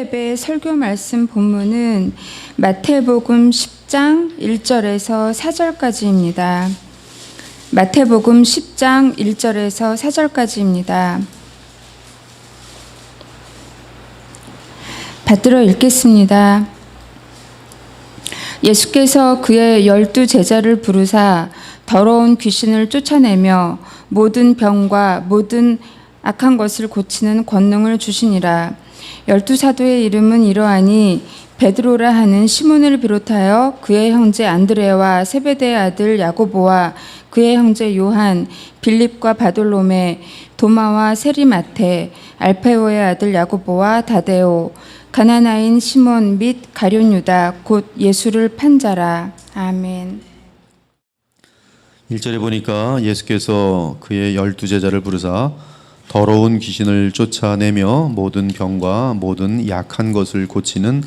예배 설교 말씀 본문은 마태복음 10장 1절에서 4절까지입니다. 마태복음 10장 1절에서 4절까지입니다. 받들어 읽겠습니다. 예수께서 그의 12제자를 부르사 더러운 귀신을 쫓아내며 모든 병과 모든 악한 것을 고치는 권능을 주시니라. 12사도의 이름은 이러하니 베드로라 하는 시몬을 비롯하여 그의 형제 안드레와 세베대의 아들 야고보와 그의 형제 요한, 빌립과 바돌로메, 도마와 세리마테, 알페오의 아들 야고보와 다데오, 가나나인 시몬 및 가룟 유다 곧 예수를 판 자라. 아멘. 1절에 보니까 예수께서 그의 12제자를 부르사 더러운 귀신을 쫓아내며 모든 병과 모든 약한 것을 고치는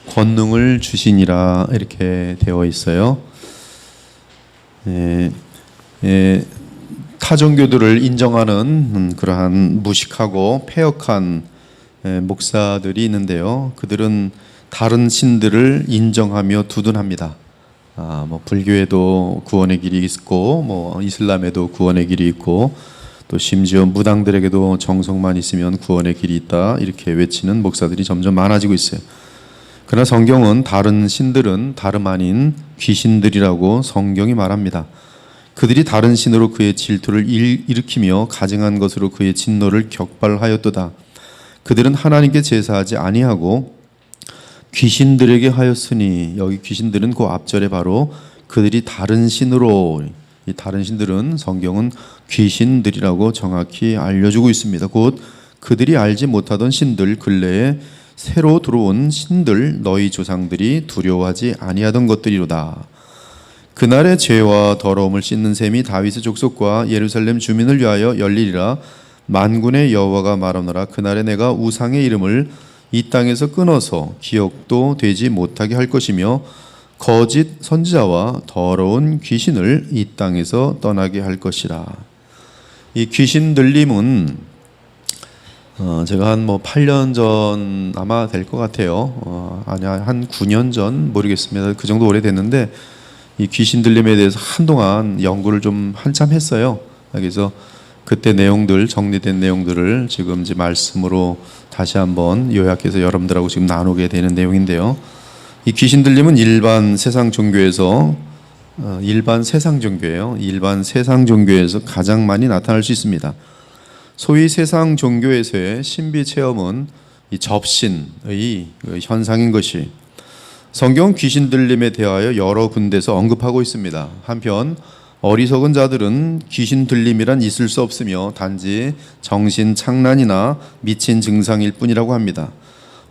권능을 주시니라 이렇게 되어 있어요. 타 종교들을 인정하는 그러한 무식하고 패역한 목사들이 있는데요. 그들은 다른 신들을 인정하며 두둔합니다. 불교에도 구원의 길이 있고, 이슬람에도 구원의 길이 있고, 또 심지어 무당들에게도 정성만 있으면 구원의 길이 있다 이렇게 외치는 목사들이 점점 많아지고 있어요. 그러나 성경은 다른 신들은 다름 아닌 귀신들이라고 성경이 말합니다. 그들이 다른 신으로 그의 질투를 일으키며 가증한 것으로 그의 진노를 격발하였도다. 그들은 하나님께 제사하지 아니하고 귀신들에게 하였으니, 여기 귀신들은 그 앞절에 바로 그들이 다른 신으로, 이 다른 신들은 성경은 귀신들이라고 정확히 알려주고 있습니다. 곧 그들이 알지 못하던 신들, 근래에 새로 들어온 신들, 너희 조상들이 두려워하지 아니하던 것들이로다. 그날의 죄와 더러움을 씻는 셈이 다윗의 족속과 예루살렘 주민을 위하여 열리리라. 만군의 여호와가 말하노라. 그날에 내가 우상의 이름을 이 땅에서 끊어서 기억도 되지 못하게 할 것이며 거짓 선지자와 더러운 귀신을 이 땅에서 떠나게 할 것이라. 이 귀신 들림은 제가 한 8년 전 아마 될 것 같아요. 아니야, 한 9년 전 모르겠습니다. 그 정도 오래됐는데 이 귀신 들림에 대해서 한동안 연구를 좀 한참 했어요. 그래서 그때 내용들, 정리된 내용들을 지금 이제 말씀으로 다시 한번 요약해서 여러분들하고 지금 나누게 되는 내용인데요. 이 귀신 들림은 일반 세상 종교예요. 일반 세상 종교에서 가장 많이 나타날 수 있습니다. 소위 세상 종교에서의 신비 체험은 이 접신의 현상인 것이, 성경 귀신 들림에 대하여 여러 군데서 언급하고 있습니다. 한편 어리석은 자들은 귀신 들림이란 있을 수 없으며 단지 정신 착란이나 미친 증상일 뿐이라고 합니다.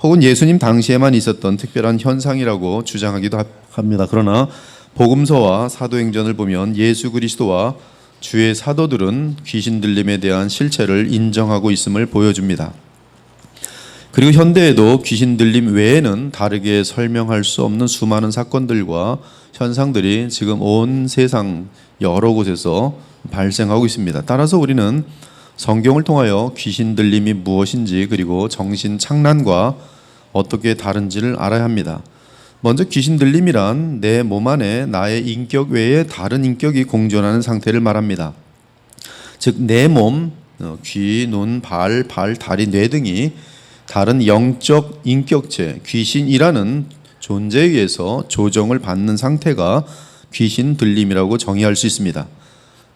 혹은 예수님 당시에만 있었던 특별한 현상이라고 주장하기도 합니다. 그러나 복음서와 사도행전을 보면 예수 그리스도와 주의 사도들은 귀신 들림에 대한 실체를 인정하고 있음을 보여줍니다. 그리고 현대에도 귀신 들림 외에는 다르게 설명할 수 없는 수많은 사건들과 현상들이 지금 온 세상 여러 곳에서 발생하고 있습니다. 따라서 우리는 성경을 통하여 귀신 들림이 무엇인지, 그리고 정신 착란과 어떻게 다른지를 알아야 합니다. 먼저 귀신 들림이란 내 몸 안에 나의 인격 외에 다른 인격이 공존하는 상태를 말합니다. 즉 내 몸, 귀, 눈, 발, 다리, 뇌 등이 다른 영적 인격체, 귀신이라는 존재에 의해서 조정을 받는 상태가 귀신 들림이라고 정의할 수 있습니다.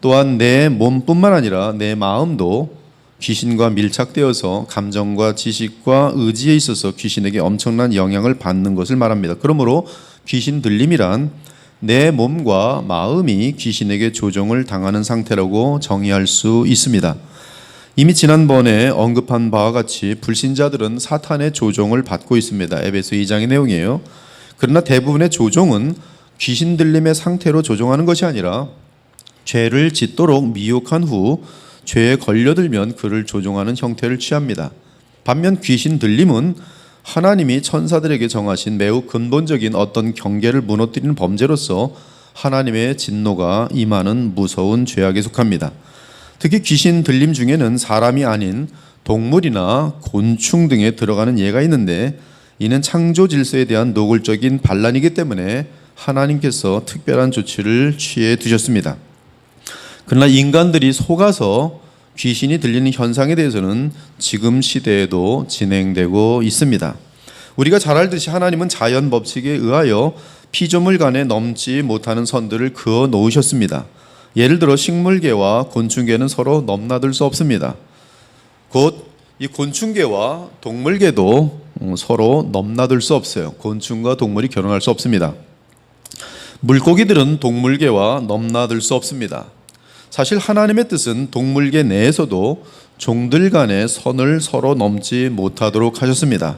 또한 내 몸뿐만 아니라 내 마음도 귀신과 밀착되어서 감정과 지식과 의지에 있어서 귀신에게 엄청난 영향을 받는 것을 말합니다. 그러므로 귀신 들림이란 내 몸과 마음이 귀신에게 조정을 당하는 상태라고 정의할 수 있습니다. 이미 지난번에 언급한 바와 같이 불신자들은 사탄의 조종을 받고 있습니다. 에베소 2장의 내용이에요. 그러나 대부분의 조종은 귀신 들림의 상태로 조종하는 것이 아니라 죄를 짓도록 미혹한 후 죄에 걸려들면 그를 조종하는 형태를 취합니다. 반면 귀신 들림은 하나님이 천사들에게 정하신 매우 근본적인 어떤 경계를 무너뜨리는 범죄로서 하나님의 진노가 임하는 무서운 죄악에 속합니다. 특히 귀신 들림 중에는 사람이 아닌 동물이나 곤충 등에 들어가는 예가 있는데 이는 창조 질서에 대한 노골적인 반란이기 때문에 하나님께서 특별한 조치를 취해 두셨습니다. 그러나 인간들이 속아서 귀신이 들리는 현상에 대해서는 지금 시대에도 진행되고 있습니다. 우리가 잘 알듯이 하나님은 자연 법칙에 의하여 피조물 간에 넘지 못하는 선들을 그어 놓으셨습니다. 예를 들어 식물계와 곤충계는 서로 넘나들 수 없습니다. 곧 이 곤충계와 동물계도 서로 넘나들 수 없어요. 곤충과 동물이 결혼할 수 없습니다. 물고기들은 동물계와 넘나들 수 없습니다. 사실 하나님의 뜻은 동물계 내에서도 종들 간의 선을 서로 넘지 못하도록 하셨습니다.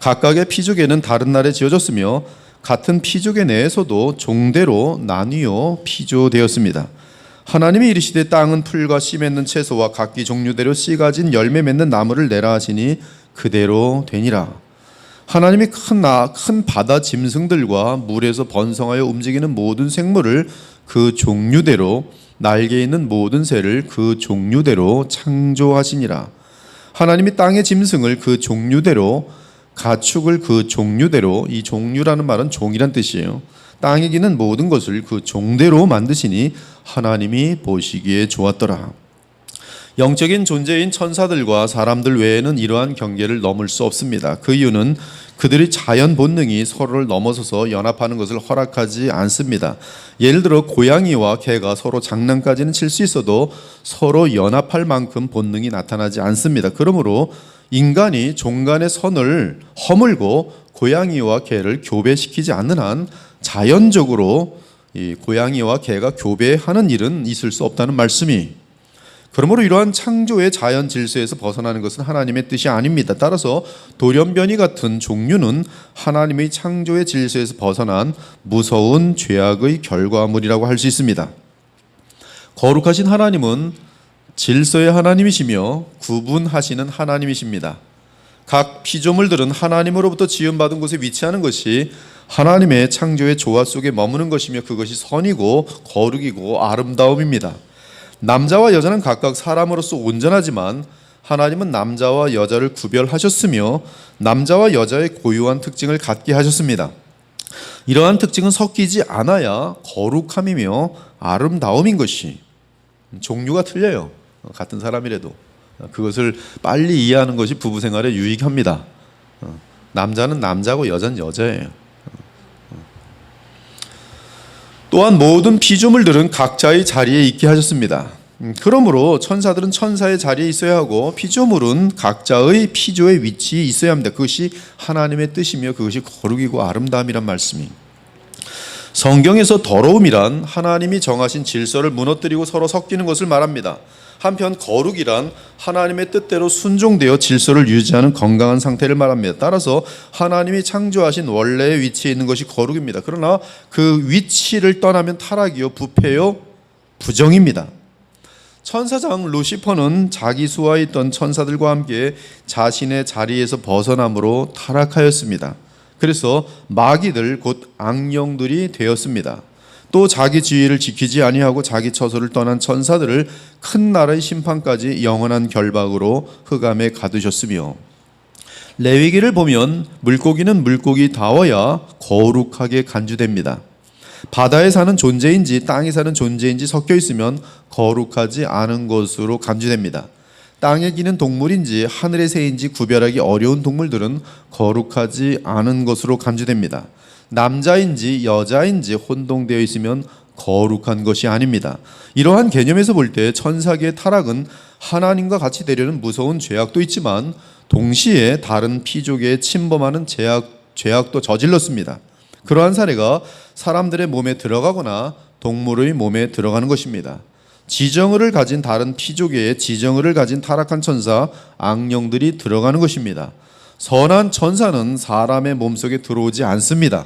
각각의 피조계는 다른 날에 지어졌으며 같은 피조계 내에서도 종대로 나뉘어 피조되었습니다. 하나님이 이르시되 땅은 풀과 씨 맺는 채소와 각기 종류대로 씨 가진 열매 맺는 나무를 내라 하시니 그대로 되니라. 하나님이 큰 바다 짐승들과 물에서 번성하여 움직이는 모든 생물을 그 종류대로, 날개 있는 모든 새를 그 종류대로 창조하시니라. 하나님이 땅의 짐승을 그 종류대로, 가축을 그 종류대로, 이 종류라는 말은 종이란 뜻이에요. 땅에 기는 모든 것을 그 종대로 만드시니 하나님이 보시기에 좋았더라. 영적인 존재인 천사들과 사람들 외에는 이러한 경계를 넘을 수 없습니다. 그 이유는 그들의 자연 본능이 서로를 넘어서서 연합하는 것을 허락하지 않습니다. 예를 들어 고양이와 개가 서로 장난까지는 칠 수 있어도 서로 연합할 만큼 본능이 나타나지 않습니다. 그러므로 인간이 종 간의 선을 허물고 고양이와 개를 교배시키지 않는 한 자연적으로 이 고양이와 개가 교배하는 일은 있을 수 없다는 말씀이, 그러므로 이러한 창조의 자연 질서에서 벗어나는 것은 하나님의 뜻이 아닙니다. 따라서 돌연변이 같은 종류는 하나님의 창조의 질서에서 벗어난 무서운 죄악의 결과물이라고 할 수 있습니다. 거룩하신 하나님은 질서의 하나님이시며 구분하시는 하나님이십니다. 각 피조물들은 하나님으로부터 지음받은 곳에 위치하는 것이 하나님의 창조의 조화 속에 머무는 것이며 그것이 선이고 거룩이고 아름다움입니다. 남자와 여자는 각각 사람으로서 온전하지만 하나님은 남자와 여자를 구별하셨으며 남자와 여자의 고유한 특징을 갖게 하셨습니다. 이러한 특징은 섞이지 않아야 거룩함이며 아름다움인 것이, 종류가 틀려요. 같은 사람이라도 그것을 빨리 이해하는 것이 부부 생활에 유익합니다. 남자는 남자고 여자는 여자예요. 또한 모든 피조물들은 각자의 자리에 있게 하셨습니다. 그러므로 천사들은 천사의 자리에 있어야 하고 피조물은 각자의 피조의 위치에 있어야 합니다. 그것이 하나님의 뜻이며 그것이 거룩이고 아름다움이란 말씀이, 성경에서 더러움이란 하나님이 정하신 질서를 무너뜨리고 서로 섞이는 것을 말합니다. 한편 거룩이란 하나님의 뜻대로 순종되어 질서를 유지하는 건강한 상태를 말합니다. 따라서 하나님이 창조하신 원래의 위치에 있는 것이 거룩입니다. 그러나 그 위치를 떠나면 타락이요 부패요 부정입니다. 천사장 루시퍼는 자기 수하에 있던 천사들과 함께 자신의 자리에서 벗어남으로 타락하였습니다. 그래서 마귀들 곧 악령들이 되었습니다. 또 자기 지위를 지키지 아니하고 자기 처소를 떠난 천사들을 큰 나라의 심판까지 영원한 결박으로 흑암에 가두셨으며, 레위기를 보면 물고기는 물고기다워야 거룩하게 간주됩니다. 바다에 사는 존재인지 땅에 사는 존재인지 섞여 있으면 거룩하지 않은 것으로 간주됩니다. 땅에 기는 동물인지 하늘의 새인지 구별하기 어려운 동물들은 거룩하지 않은 것으로 간주됩니다. 남자인지 여자인지 혼동되어 있으면 거룩한 것이 아닙니다. 이러한 개념에서 볼 때 천사계의 타락은 하나님과 같이 되려는 무서운 죄악도 있지만 동시에 다른 피조계에 침범하는 죄악도 저질렀습니다. 그러한 사례가 사람들의 몸에 들어가거나 동물의 몸에 들어가는 것입니다. 지정의를 가진 다른 피조계에 지정의를 가진 타락한 천사, 악령들이 들어가는 것입니다. 선한 천사는 사람의 몸속에 들어오지 않습니다.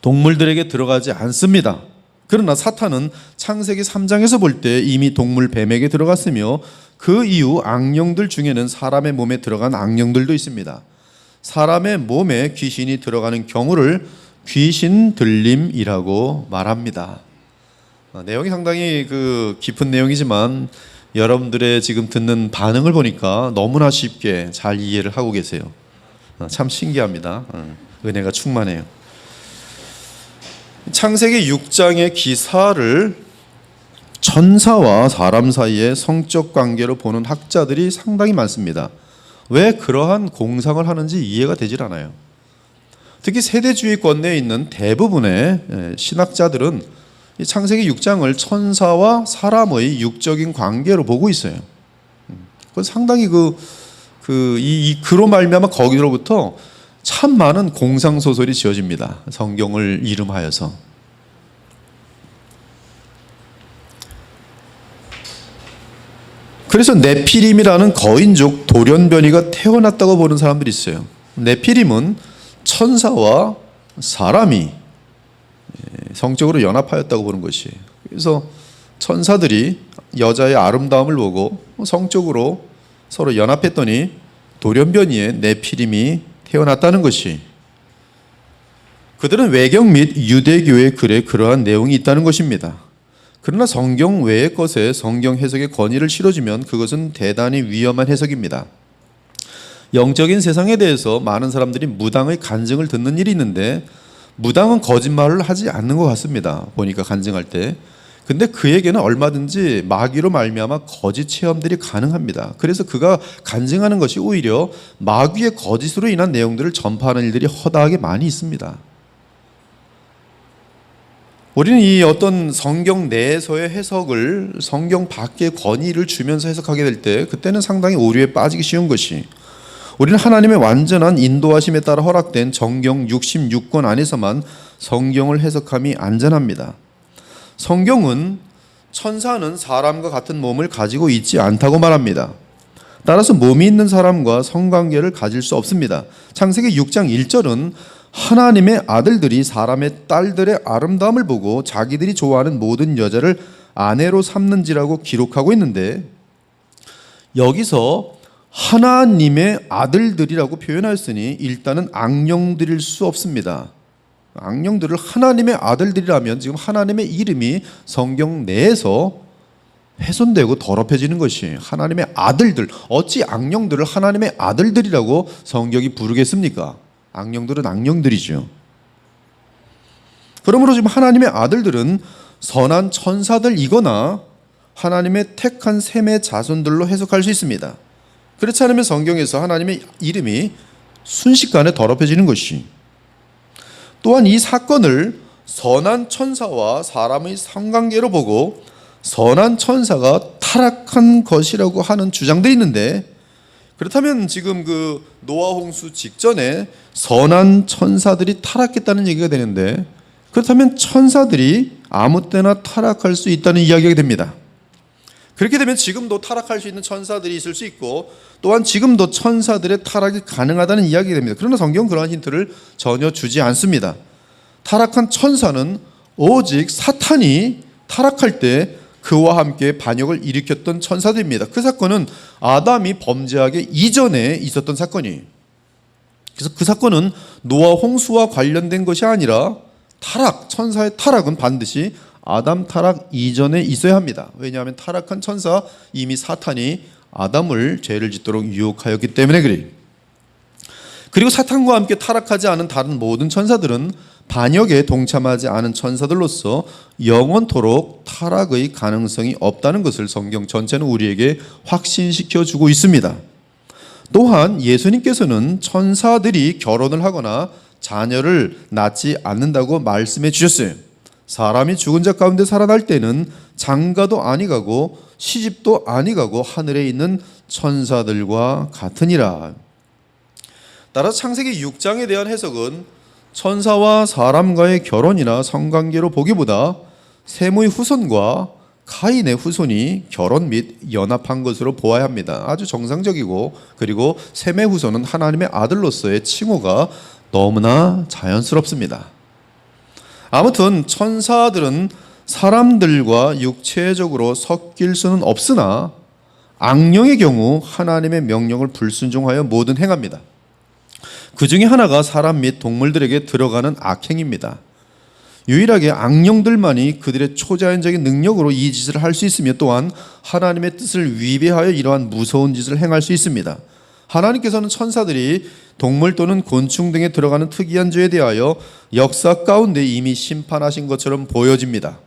동물들에게 들어가지 않습니다. 그러나 사탄은 창세기 3장에서 볼 때 이미 동물 뱀에게 들어갔으며 그 이후 악령들 중에는 사람의 몸에 들어간 악령들도 있습니다. 사람의 몸에 귀신이 들어가는 경우를 귀신 들림이라고 말합니다. 내용이 상당히 깊은 내용이지만 여러분들의 지금 듣는 반응을 보니까 너무나 쉽게 잘 이해를 하고 계세요. 참 신기합니다. 은혜가 충만해요. 창세기 6장의 기사를 천사와 사람 사이의 성적 관계로 보는 학자들이 상당히 많습니다. 왜 그러한 공상을 하는지 이해가 되질 않아요. 특히 세대주의권 내에 있는 대부분의 신학자들은 이 창세기 6장을 천사와 사람의 육적인 관계로 보고 있어요. 그건 상당히 그로 말미암아 거기로부터 참 많은 공상 소설이 지어집니다. 성경을 이름하여서. 그래서 네피림이라는 거인족 돌연변이가 태어났다고 보는 사람들이 있어요. 네피림은 천사와 사람이 성적으로 연합하였다고 보는 것이에요. 그래서 천사들이 여자의 아름다움을 보고 성적으로 서로 연합했더니 돌연변이의 네피림이 태어났다는 것이, 그들은 외경 및 유대교의 글에 그러한 내용이 있다는 것입니다. 그러나 성경 외의 것에 성경 해석의 권위를 실어주면 그것은 대단히 위험한 해석입니다. 영적인 세상에 대해서 많은 사람들이 무당의 간증을 듣는 일이 있는데, 무당은 거짓말을 하지 않는 것 같습니다. 보니까 간증할 때. 근데 그에게는 얼마든지 마귀로 말미암아 거짓 체험들이 가능합니다. 그래서 그가 간증하는 것이 오히려 마귀의 거짓으로 인한 내용들을 전파하는 일들이 허다하게 많이 있습니다. 우리는 이 어떤 성경 내에서의 해석을 성경 밖의 권위를 주면서 해석하게 될 때, 그때는 상당히 오류에 빠지기 쉬운 것이, 우리는 하나님의 완전한 인도하심에 따라 허락된 정경 66권 안에서만 성경을 해석함이 안전합니다. 성경은 천사는 사람과 같은 몸을 가지고 있지 않다고 말합니다. 따라서 몸이 있는 사람과 성관계를 가질 수 없습니다. 창세기 6장 1절은 하나님의 아들들이 사람의 딸들의 아름다움을 보고 자기들이 좋아하는 모든 여자를 아내로 삼는지라고 기록하고 있는데, 여기서 하나님의 아들들이라고 표현하였으니 일단은 악령들일 수 없습니다. 악령들을 하나님의 아들들이라면 지금 하나님의 이름이 성경 내에서 훼손되고 더럽혀지는 것이 하나님의 아들들, 어찌 악령들을 하나님의 아들들이라고 성경이 부르겠습니까? 악령들은 악령들이죠. 그러므로 지금 하나님의 아들들은 선한 천사들이거나 하나님의 택한 셈의 자손들로 해석할 수 있습니다. 그렇지 않으면 성경에서 하나님의 이름이 순식간에 더럽혀지는 것이, 또한 이 사건을 선한 천사와 사람의 성관계로 보고 선한 천사가 타락한 것이라고 하는 주장들이 있는데, 그렇다면 지금 그 노아 홍수 직전에 선한 천사들이 타락했다는 얘기가 되는데, 그렇다면 천사들이 아무 때나 타락할 수 있다는 이야기가 됩니다. 그렇게 되면 지금도 타락할 수 있는 천사들이 있을 수 있고, 또한 지금도 천사들의 타락이 가능하다는 이야기가 됩니다. 그러나 성경은 그러한 힌트를 전혀 주지 않습니다. 타락한 천사는 오직 사탄이 타락할 때 그와 함께 반역을 일으켰던 천사들입니다. 그 사건은 아담이 범죄하기 이전에 있었던 사건이에요. 그래서 그 사건은 노아 홍수와 관련된 것이 아니라 천사의 타락은 반드시 아담 타락 이전에 있어야 합니다. 왜냐하면 타락한 천사, 이미 사탄이 아담을 죄를 짓도록 유혹하였기 때문에 그래요. 그리고 사탄과 함께 타락하지 않은 다른 모든 천사들은 반역에 동참하지 않은 천사들로서 영원토록 타락의 가능성이 없다는 것을 성경 전체는 우리에게 확신시켜 주고 있습니다. 또한 예수님께서는 천사들이 결혼을 하거나 자녀를 낳지 않는다고 말씀해 주셨어요. 사람이 죽은 자 가운데 살아날 때는 장가도 아니 가고 시집도 아니 가고 하늘에 있는 천사들과 같으니라. 따라서 창세기 6장에 대한 해석은 천사와 사람과의 결혼이나 성관계로 보기보다 셈의 후손과 가인의 후손이 결혼 및 연합한 것으로 보아야 합니다. 아주 정상적이고, 그리고 셈의 후손은 하나님의 아들로서의 칭호가 너무나 자연스럽습니다. 아무튼 천사들은 사람들과 육체적으로 섞일 수는 없으나 악령의 경우 하나님의 명령을 불순종하여 모든 행합니다. 그 중에 하나가 사람 및 동물들에게 들어가는 악행입니다. 유일하게 악령들만이 그들의 초자연적인 능력으로 이 짓을 할 수 있으며 또한 하나님의 뜻을 위배하여 이러한 무서운 짓을 행할 수 있습니다. 하나님께서는 천사들이 동물 또는 곤충 등에 들어가는 특이한 죄에 대하여 역사 가운데 이미 심판하신 것처럼 보여집니다.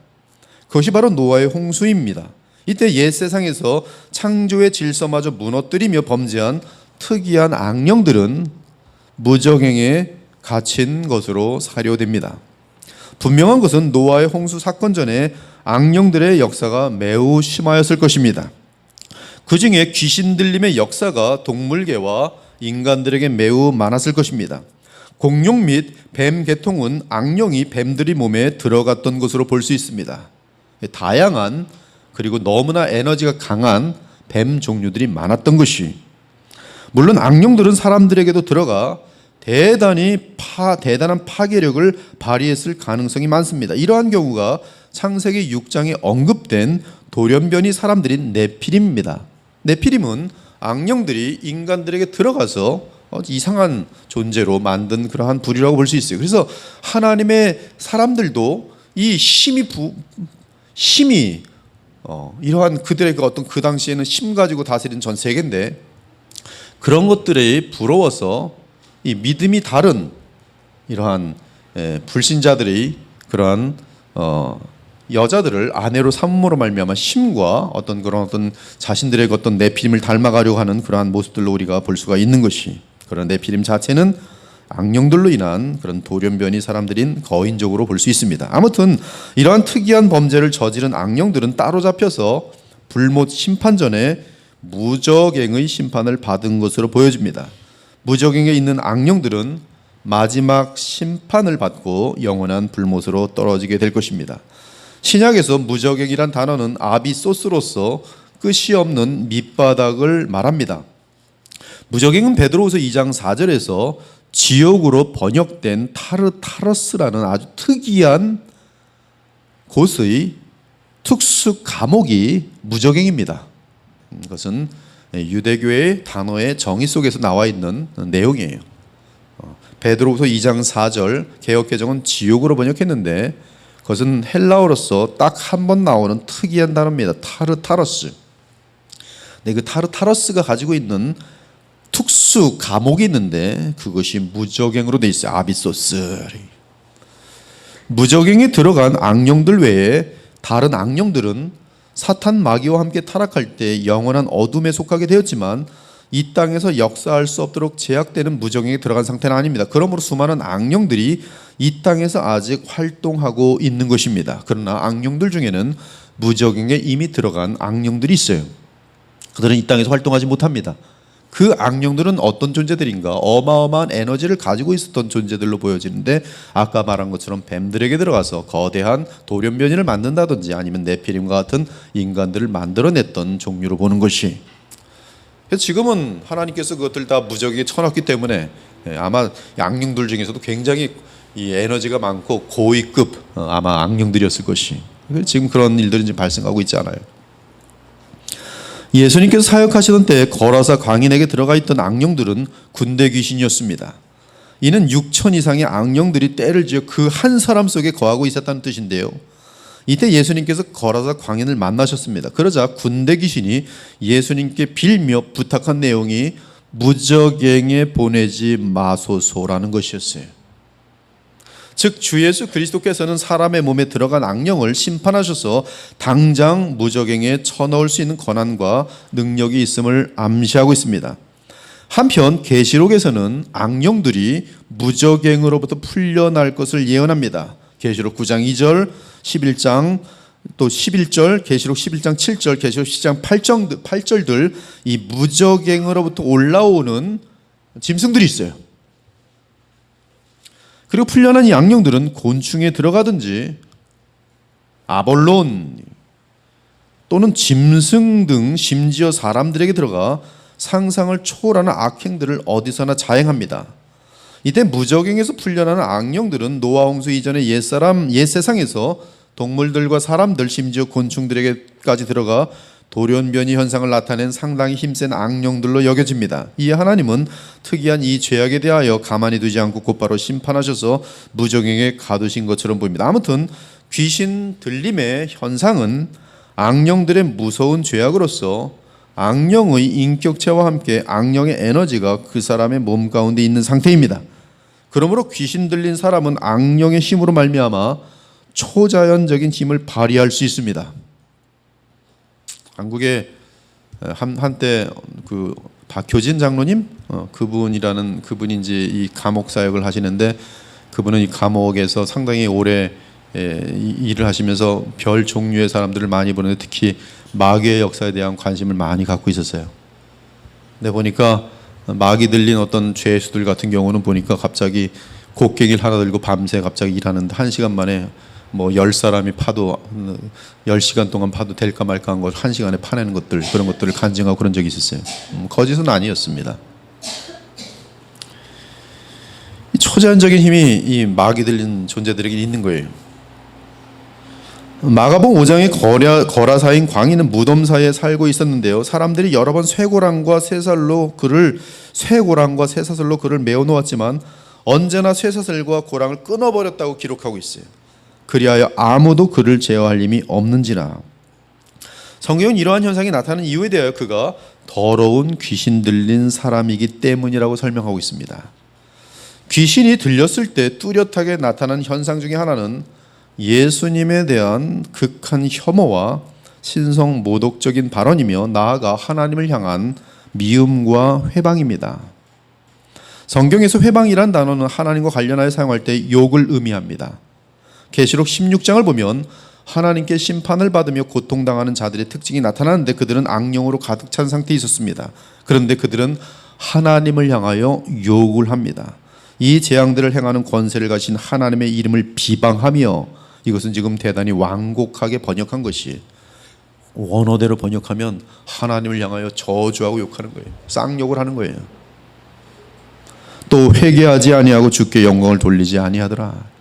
그것이 바로 노아의 홍수입니다. 이때 옛 세상에서 창조의 질서마저 무너뜨리며 범죄한 특이한 악령들은 무적행에 갇힌 것으로 사료됩니다. 분명한 것은 노아의 홍수 사건 전에 악령들의 역사가 매우 심하였을 것입니다. 그 중에 귀신 들림의 역사가 동물계와 인간들에게 매우 많았을 것입니다. 공룡 및 뱀 계통은 악령이 뱀들이 몸에 들어갔던 것으로 볼 수 있습니다. 다양한 그리고 너무나 에너지가 강한 뱀 종류들이 많았던 것이, 물론 악령들은 사람들에게도 들어가 대단한 파괴력을 발휘했을 가능성이 많습니다. 이러한 경우가 창세기 6장에 언급된 돌연변이 사람들인 네피림입니다. 네피림은 악령들이 인간들에게 들어가서 이상한 존재로 만든 그러한 부류라고 볼 수 있어요. 그래서 하나님의 사람들도 이 힘이 이러한 그들의 어떤 그 당시에는 힘 가지고 다스린 전 세계인데, 그런 것들이 부러워서 이 믿음이 다른 이러한 불신자들이 그러한 여자들을 아내로 삼음으로 말미암아 힘과 어떤 자신들의 어떤 네피림을 닮아가려고 하는 그러한 모습들로 우리가 볼 수가 있는 것이, 그런 네피림 자체는 악령들로 인한 그런 돌연변이 사람들인 거인적으로 볼 수 있습니다. 아무튼 이러한 특이한 범죄를 저지른 악령들은 따로 잡혀서 불못 심판 전에 무적행의 심판을 받은 것으로 보여집니다. 무적행에 있는 악령들은 마지막 심판을 받고 영원한 불못으로 떨어지게 될 것입니다. 신약에서 무적행이란 단어는 아비소스로서 끝이 없는 밑바닥을 말합니다. 무적행은 베드로후서 2장 4절에서 지옥으로 번역된 타르타러스라는 아주 특이한 곳의 특수 감옥이 무적행입니다. 이것은 유대교의 단어의 정의 속에서 나와 있는 내용이에요. 베드로후서 2장 4절 개역개정은 지옥으로 번역했는데 그것은 헬라어로서 딱 한 번 나오는 특이한 단어입니다. 타르타러스. 네, 그 타르타러스가 가지고 있는 특수 감옥이 있는데 그것이 무적행으로 돼 있어요. 아비소스. 무적행에 들어간 악령들 외에 다른 악령들은 사탄 마귀와 함께 타락할 때 영원한 어둠에 속하게 되었지만 이 땅에서 역사할 수 없도록 제약되는 무적행에 들어간 상태는 아닙니다. 그러므로 수많은 악령들이 이 땅에서 아직 활동하고 있는 것입니다. 그러나 악령들 중에는 무적행에 이미 들어간 악령들이 있어요. 그들은 이 땅에서 활동하지 못합니다. 그 악령들은 어떤 존재들인가? 어마어마한 에너지를 가지고 있었던 존재들로 보여지는데, 아까 말한 것처럼 뱀들에게 들어가서 거대한 돌연변이를 만든다든지 아니면 네피림과 같은 인간들을 만들어냈던 종류로 보는 것이, 그래서 지금은 하나님께서 그것들 다 무적에게 쳐놨기 때문에 아마 악령들 중에서도 굉장히 이 에너지가 많고 고위급 아마 악령들이었을 것이, 지금 그런 일들이 지금 발생하고 있지 않아요. 예수님께서 사역하시던 때에 거라사 광인에게 들어가 있던 악령들은 군대 귀신이었습니다. 이는 6천 이상의 악령들이 때를 지어 그 한 사람 속에 거하고 있었다는 뜻인데요. 이때 예수님께서 거라사 광인을 만나셨습니다. 그러자 군대 귀신이 예수님께 빌며 부탁한 내용이 무적행에 보내지 마소서라는 것이었어요. 즉 주 예수 그리스도께서는 사람의 몸에 들어간 악령을 심판하셔서 당장 무적행에 쳐넣을 수 있는 권한과 능력이 있음을 암시하고 있습니다. 한편 계시록에서는 악령들이 무적행으로부터 풀려날 것을 예언합니다. 계시록 9장 2절, 11장 또 11절, 계시록 11장 7절, 계시록 10장 8절들 이 무적행으로부터 올라오는 짐승들이 있어요. 그리고 풀려난 이 악령들은 곤충에 들어가든지 아볼론 또는 짐승 등 심지어 사람들에게 들어가 상상을 초월하는 악행들을 어디서나 자행합니다. 이때 무적행에서 풀려나는 악령들은 노아 홍수 이전의 옛 세상에서 동물들과 사람들 심지어 곤충들에게까지 들어가 돌연변이 현상을 나타낸 상당히 힘센 악령들로 여겨집니다. 이에 하나님은 특이한 이 죄악에 대하여 가만히 두지 않고 곧바로 심판하셔서 무적행에 가두신 것처럼 보입니다. 아무튼 귀신 들림의 현상은 악령들의 무서운 죄악으로서 악령의 인격체와 함께 악령의 에너지가 그 사람의 몸 가운데 있는 상태입니다. 그러므로 귀신 들린 사람은 악령의 힘으로 말미암아 초자연적인 힘을 발휘할 수 있습니다. 한국에 한때 그 박효진 장로님 그분이 이제 이 감옥 사역을 하시는데, 그분은 이 감옥에서 상당히 오래 일을 하시면서 별 종류의 사람들을 많이 보는데 특히 마귀의 역사에 대한 관심을 많이 갖고 있었어요. 근데 보니까 마귀 들린 어떤 죄수들 같은 경우는 보니까 갑자기 곡괭이를 하나 들고 밤새 갑자기 일하는데 1시간 만에 뭐 10사람이 파도 10시간 동안 파도 될까 말까 한 걸 1시간에 파내는 것들, 그런 것들을 간증하고 그런 적이 있었어요. 거짓은 아니었습니다. 이 초자연적인 힘이 이 마귀 들린 존재들에게 있는 거예요. 마가복음 5장의 거라사인 광인은 무덤 사이에 살고 있었는데요. 사람들이 여러 번 쇠고랑과 쇠사슬로 그를 메어 놓았지만 언제나 쇠사슬과 고랑을 끊어버렸다고 기록하고 있어요. 그리하여 아무도 그를 제어할 힘이 없는지라. 성경은 이러한 현상이 나타나는 이유에 대하여 그가 더러운 귀신 들린 사람이기 때문이라고 설명하고 있습니다. 귀신이 들렸을 때 뚜렷하게 나타나는 현상 중에 하나는 예수님에 대한 극한 혐오와 신성 모독적인 발언이며 나아가 하나님을 향한 미움과 회방입니다. 성경에서 회방이란 단어는 하나님과 관련하여 사용할 때 욕을 의미합니다. 계시록 16장을 보면 하나님께 심판을 받으며 고통당하는 자들의 특징이 나타나는데 그들은 악령으로 가득 찬 상태에 있었습니다. 그런데 그들은 하나님을 향하여 욕을 합니다. 이 재앙들을 행하는 권세를 가진 하나님의 이름을 비방하며, 이것은 지금 대단히 완곡하게 번역한 것이, 원어대로 번역하면 하나님을 향하여 저주하고 욕하는 거예요. 쌍욕을 하는 거예요. 또 회개하지 아니하고 주께 영광을 돌리지 아니하더라.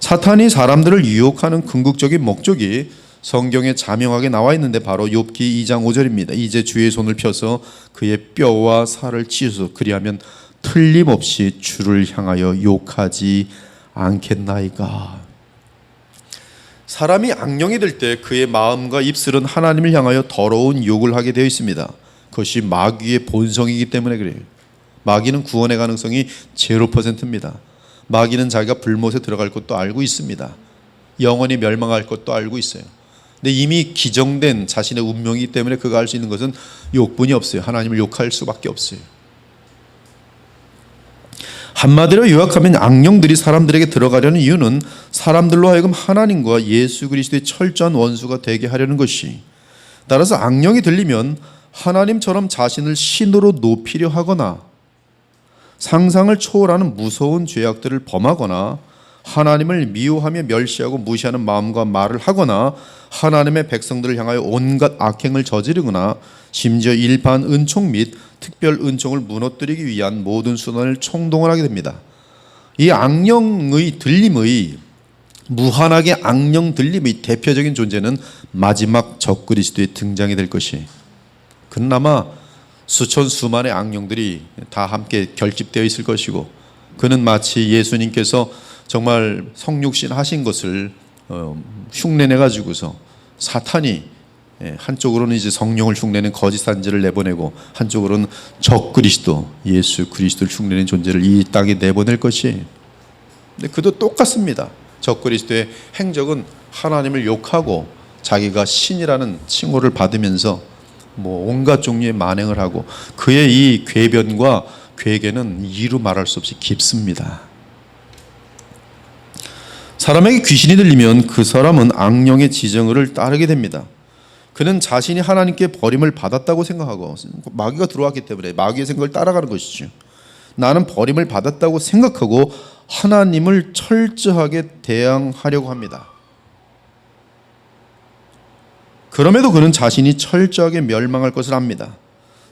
사탄이 사람들을 유혹하는 궁극적인 목적이 성경에 자명하게 나와 있는데 바로 욥기 2장 5절입니다. 이제 주의 손을 펴서 그의 뼈와 살을 찢어서 그리하면 틀림없이 주를 향하여 욕하지 않겠나이까. 사람이 악령이 될 때 그의 마음과 입술은 하나님을 향하여 더러운 욕을 하게 되어 있습니다. 그것이 마귀의 본성이기 때문에 그래요. 마귀는 구원의 가능성이 0%입니다. 마귀는 자기가 불못에 들어갈 것도 알고 있습니다. 영원히 멸망할 것도 알고 있어요. 근데 이미 기정된 자신의 운명이기 때문에 그가 할 수 있는 것은 욕뿐이 없어요. 하나님을 욕할 수밖에 없어요. 한마디로 요약하면 악령들이 사람들에게 들어가려는 이유는 사람들로 하여금 하나님과 예수 그리스도의 철저한 원수가 되게 하려는 것이, 따라서 악령이 들리면 하나님처럼 자신을 신으로 높이려 하거나 상상을 초월하는 무서운 죄악들을 범하거나 하나님을 미워하며 멸시하고 무시하는 마음과 말을 하거나 하나님의 백성들을 향하여 온갖 악행을 저지르거나 심지어 일반 은총 및 특별 은총을 무너뜨리기 위한 모든 수단을 총동원 하게 됩니다. 이 악령의 들림의, 무한하게 악령 들림의 대표적인 존재는 마지막 적그리스도의 등장이 될 것이, 그는 아마 수천 수만의 악령들이 다 함께 결집되어 있을 것이고, 그는 마치 예수님께서 정말 성육신 하신 것을 흉내내 가지고서 사탄이 한쪽으로는 이제 성령을 흉내낸 거짓 산지를 내보내고 한쪽으로는 적그리스도 예수 그리스도를 흉내낸 존재를 이 땅에 내보낼 것이, 근데 그도 똑같습니다. 적그리스도의 행적은 하나님을 욕하고 자기가 신이라는 칭호를 받으면서 뭐 온갖 종류의 만행을 하고, 그의 이 궤변과 괴계는 이루 말할 수 없이 깊습니다. 사람에게 귀신이 들리면 그 사람은 악령의 지정을 따르게 됩니다. 그는 자신이 하나님께 버림을 받았다고 생각하고, 마귀가 들어왔기 때문에 마귀의 생각을 따라가는 것이죠. 나는 버림을 받았다고 생각하고 하나님을 철저하게 대항하려고 합니다. 그럼에도 그는 자신이 철저하게 멸망할 것을 압니다.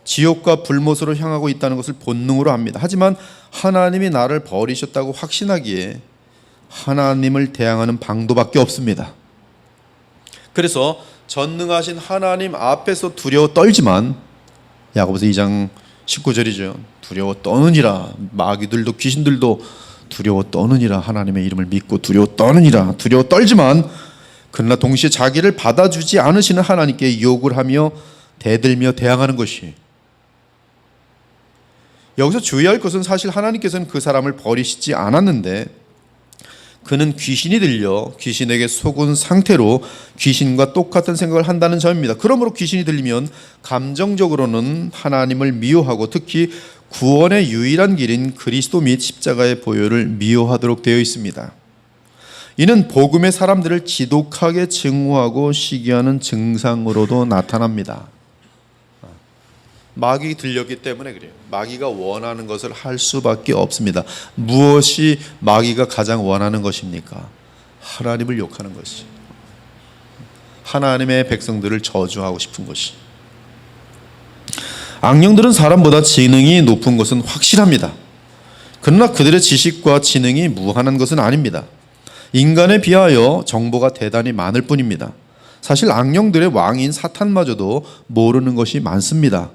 지옥과 불못으로 향하고 있다는 것을 본능으로 압니다. 하지만 하나님이 나를 버리셨다고 확신하기에 하나님을 대항하는 방도밖에 없습니다. 그래서 전능하신 하나님 앞에서 두려워 떨지만, 야고보서 2장 19절이죠. 두려워 떠느니라. 마귀들도 귀신들도 두려워 떠느니라. 하나님의 이름을 믿고 두려워 떠느니라. 두려워 떨지만 그러나 동시에 자기를 받아주지 않으시는 하나님께 욕을 하며 대들며 대항하는 것이, 여기서 주의할 것은 사실 하나님께서는 그 사람을 버리시지 않았는데 그는 귀신이 들려 귀신에게 속은 상태로 귀신과 똑같은 생각을 한다는 점입니다. 그러므로 귀신이 들리면 감정적으로는 하나님을 미워하고 특히 구원의 유일한 길인 그리스도 및 십자가의 보혈을 미워하도록 되어 있습니다. 이는 복음의 사람들을 지독하게 증오하고 시기하는 증상으로도 나타납니다. 마귀 들렸기 때문에 그래요. 마귀가 원하는 것을 할 수밖에 없습니다. 무엇이 마귀가 가장 원하는 것입니까? 하나님을 욕하는 것이, 하나님의 백성들을 저주하고 싶은 것이. 악령들은 사람보다 지능이 높은 것은 확실합니다. 그러나 그들의 지식과 지능이 무한한 것은 아닙니다. 인간에 비하여 정보가 대단히 많을 뿐입니다. 사실 악령들의 왕인 사탄마저도 모르는 것이 많습니다.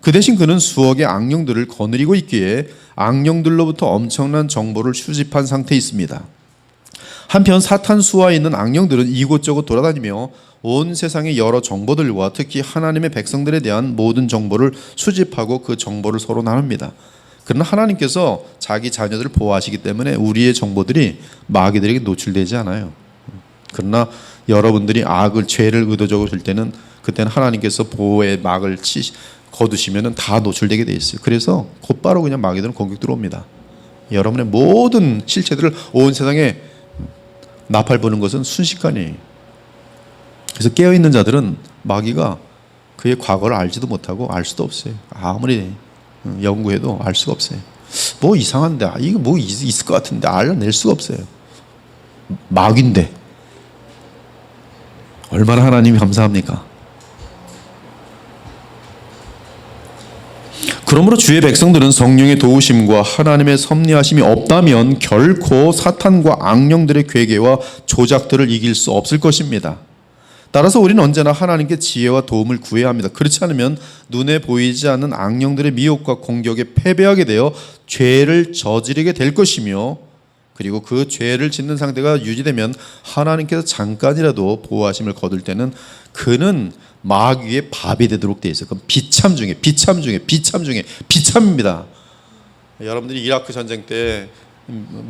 그 대신 그는 수억의 악령들을 거느리고 있기에 악령들로부터 엄청난 정보를 수집한 상태에 있습니다. 한편 사탄 수하에 있는 악령들은 이곳저곳 돌아다니며 온 세상의 여러 정보들과 특히 하나님의 백성들에 대한 모든 정보를 수집하고 그 정보를 서로 나눕니다. 그러나 하나님께서 자기 자녀들을 보호하시기 때문에 우리의 정보들이 마귀들에게 노출되지 않아요. 그러나 여러분들이 악을, 죄를 의도적으로 할 때는 그때는 하나님께서 보호의 막을 거두시면 다 노출되게 돼 있어요. 그래서 곧바로 그냥 마귀들은 공격 들어옵니다. 여러분의 모든 실체들을 온 세상에 나팔 부는 것은 순식간이에요. 그래서 깨어있는 자들은 마귀가 그의 과거를 알지도 못하고 알 수도 없어요. 아무리 연구해도 알 수가 없어요. 뭐 이상한데, 이거 뭐 있을 것 같은데 알아낼 수가 없어요. 마귀인데 얼마나 하나님이 감사합니까? 그러므로 주의 백성들은 성령의 도우심과 하나님의 섭리하심이 없다면 결코 사탄과 악령들의 괴계와 조작들을 이길 수 없을 것입니다. 따라서 우리는 언제나 하나님께 지혜와 도움을 구해야 합니다. 그렇지 않으면 눈에 보이지 않는 악령들의 미혹과 공격에 패배하게 되어 죄를 저지르게 될 것이며, 그리고 그 죄를 짓는 상태가 유지되면 하나님께서 잠깐이라도 보호하심을 거둘 때는 그는 마귀의 밥이 되도록 되어 있어요. 그럼 비참 중에 비참입니다. 여러분들이 이라크 전쟁 때